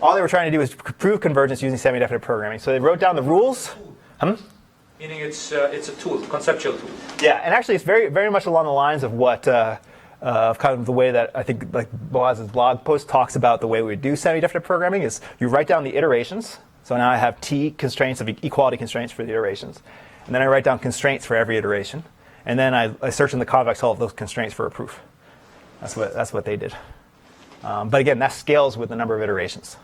All they were trying to do was prove convergence using semi-definite programming. So they wrote down the rules. Meaning it's a tool, conceptual tool. Yeah, and actually it's very, very much along the lines of what, of kind of the way that I think like Boaz's blog post talks about the way we do semi-definite programming is you write down the iterations. So now I have T constraints of equality constraints for the iterations. And then I write down constraints for every iteration. And then I search in the convex hull of those constraints for a proof. That's what they did. But again, that scales with the number of iterations.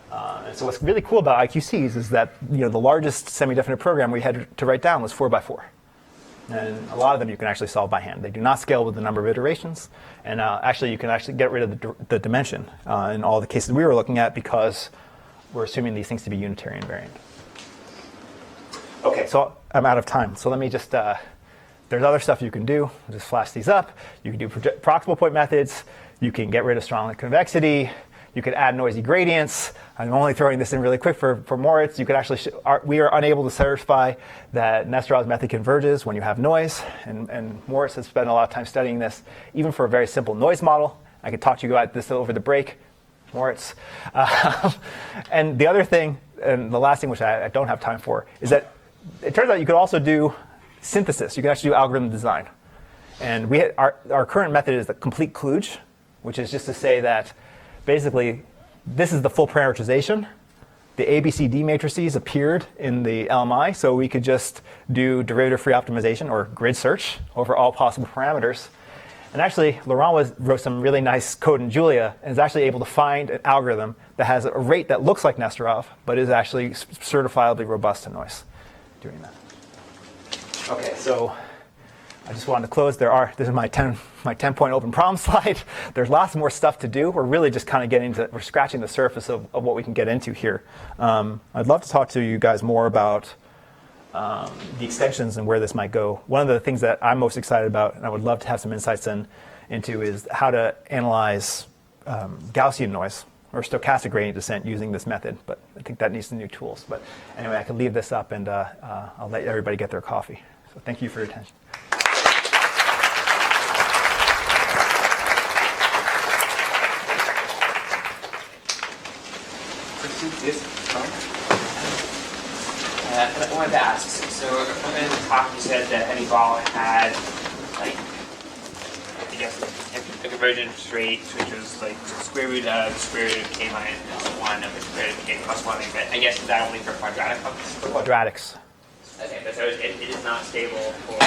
And so what's really cool about IQCs is that the largest semi-definite program we had to write down was 4x4. And a lot of them you can actually solve by hand. They do not scale with the number of iterations. And actually you can actually get rid of the dimension in all the cases we were looking at because we're assuming these things to be unitary invariant. Okay, so I'm out of time. So let me just, there's other stuff you can do. I'll just flash these up. You can do proximal point methods. You can get rid of strong convexity. You could add noisy gradients. I'm only throwing this in really quick for Moritz. You could actually, we are unable to certify that Nesterov's method converges when you have noise. And Moritz has spent a lot of time studying this, even for a very simple noise model. I could talk to you about this over the break. Moritz. And the other thing, and the last thing which I don't have time for, is that it turns out you could also do synthesis. You can actually do algorithm design. And our current method is the complete kludge, which is just to say that basically this is the full parameterization. The ABCD matrices appeared in the LMI, so we could just do derivative-free optimization or grid search over all possible parameters. And actually, Laurent wrote some really nice code in Julia and is actually able to find an algorithm that has a rate that looks like Nesterov, but is actually certifiably robust to noise doing that. Okay, so I just wanted to close. This is my 10-point open problem slide. There's lots more stuff to do. We're really just kind of we're scratching the surface of what we can get into here. I'd love to talk to you guys more about the extensions and where this might go. One of the things that I'm most excited about, and I would love to have some insights into, is how to analyze Gaussian noise or stochastic gradient descent using this method. But I think that needs some new tools. But anyway, I can leave this up, and I'll let everybody get their coffee. So thank you for your attention. Yes. I wanted to ask, so in the talk you said that any ball had, like, I guess, a convergence rate which was like square root of k minus 1 over square root of k plus 1. But I guess is that only for quadratic functions? For quadratics. Okay, but so it is not stable for...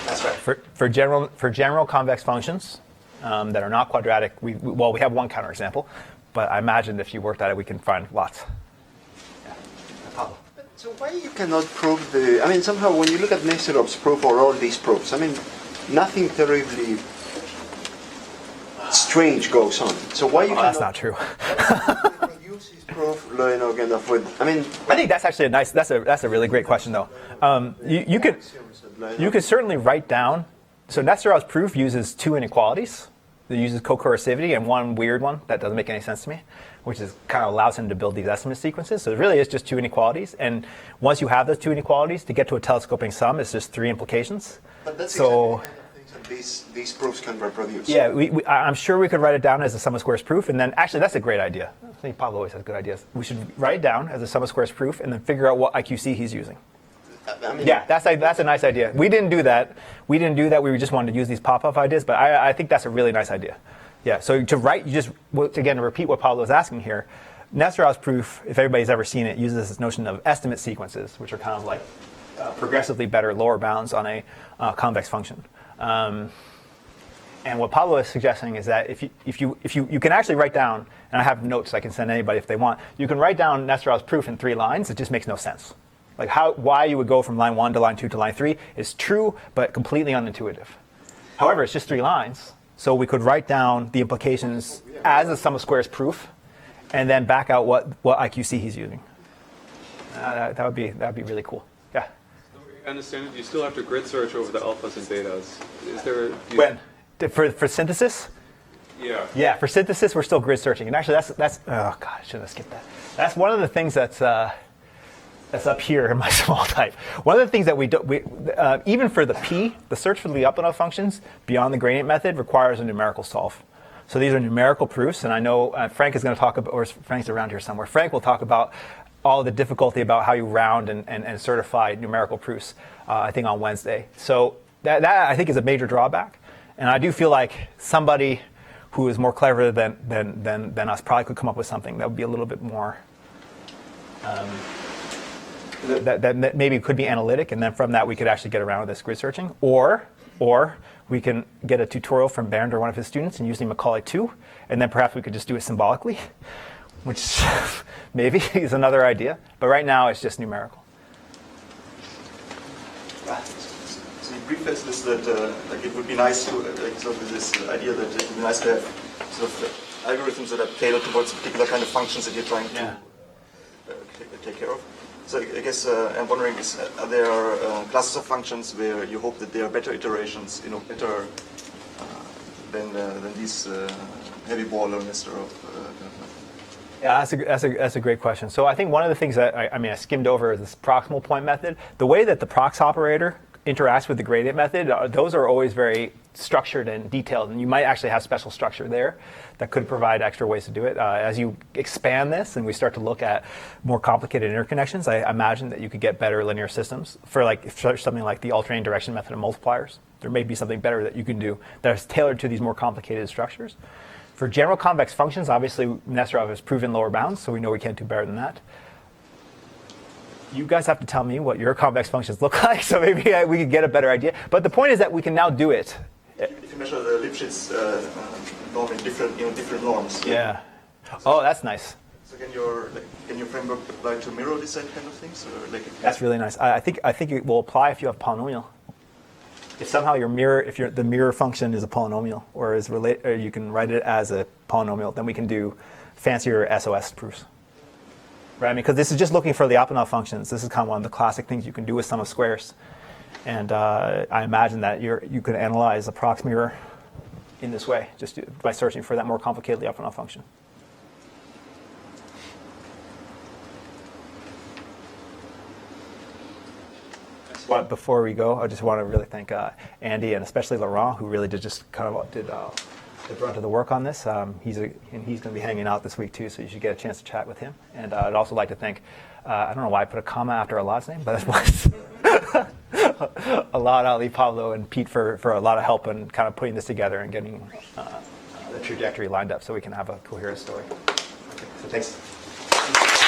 That's right. For general convex functions that are not quadratic, we have one counterexample, but I imagine if you worked at it, we can find lots. So why you cannot prove the? I mean, somehow when you look at Nesterov's proof or all these proofs, I mean, nothing terribly strange goes on. So why you? That's not true. Use his proof, you know, kind of with. I mean, I think that's actually a nice. That's a really great question, though. You could certainly write down. So Nesterov's proof uses two inequalities. It uses co-coercivity and one weird one that doesn't make any sense to me, which is kind of allows him to build these estimate sequences. So it really is just two inequalities. And once you have those two inequalities, to get to a telescoping sum, it's just three implications. But that's so exactly these proofs can reproduce. Yeah, I'm sure we could write it down as a sum of squares proof. And then actually, that's a great idea. I think Pablo always has good ideas. We should write it down as a sum of squares proof and then figure out what IQC he's using. I mean, yeah, that's a nice idea. We didn't do that. We just wanted to use these pop-up ideas, but I think that's a really nice idea. Yeah, so to write, again, to repeat what Pablo was asking here, Nesterov's proof, if everybody's ever seen it, uses this notion of estimate sequences, which are kind of like progressively better lower bounds on a convex function. And what Pablo is suggesting is that if you can actually write down, and I have notes I can send anybody if they want, you can write down Nesterov's proof in 3 lines. It just makes no sense. Like why you would go from line 1 to line 2 to line 3 is true, but completely unintuitive. However, it's just 3 lines, so we could write down the implications as a sum of squares proof, and then back out what IQC he's using. That would be really cool. Yeah. I understand it. You still have to grid search over the alphas and betas. Is there when for synthesis? Yeah. Yeah, for synthesis we're still grid searching, and actually that's oh god, I should have skipped that. That's one of the things that's up here in my small type. One of the things that we even for the P, the search for the Lyapunov functions beyond the gradient method requires a numerical solve. So these are numerical proofs, and I know Frank is going to talk about, or Frank's around here somewhere. Frank will talk about all the difficulty about how you round and certify numerical proofs, I think on Wednesday. So that I think is a major drawback, and I do feel like somebody who is more clever than us probably could come up with something that would be a little bit more that maybe could be analytic, and then from that we could actually get around with this grid searching, or we can get a tutorial from Bernd or one of his students and using Macaulay 2, and then perhaps we could just do it symbolically, which maybe is another idea. But right now it's just numerical. So you preface this that like it would be nice to sort of this idea that it would be nice to have sort of algorithms that are tailored towards a particular kind of functions that you're trying to take care of. So I guess I'm wondering, are there classes of functions where you hope that they are better iterations, better than these heavy ball or Nesterov? Yeah, that's a great question. So I think one of the things that I skimmed over is this proximal point method. The way that the prox operator interacts with the gradient method, those are always very structured and detailed, and you might actually have special structure there that could provide extra ways to do it. As you expand this and we start to look at more complicated interconnections, I imagine that you could get better linear systems for something like the alternating direction method of multipliers. There may be something better that you can do that is tailored to these more complicated structures. For general convex functions, obviously Nesterov has proven lower bounds, so we know we can't do better than that. You guys have to tell me what your convex functions look like, so maybe we could get a better idea. But the point is that we can now do it. If you measure the Lipschitz norm in different norms. Yeah. Oh, that's nice. So can your framework apply to mirror this kind of things? Or that's really nice. I think it will apply if you have polynomial. If somehow the mirror function is a polynomial or you can write it as a polynomial, then we can do fancier SOS proofs. Right? Because this is just looking for the Lyapunov functions. This is kind of one of the classic things you can do with sum of squares. And I imagine that you could analyze a prox mirror in this way, just by searching for that more complicated Lyapunov function. But before we go, I just want to really thank Andy and especially Laurent, who really did the brunt of the work on this. He's going to be hanging out this week too, so you should get a chance to chat with him. And I'd also like to thank, I don't know why I put a comma after Alad's name, but that's why. Alad, Ali, Pablo, and Pete for a lot of help in kind of putting this together and getting the trajectory lined up so we can have a coherent story. Okay, so thanks.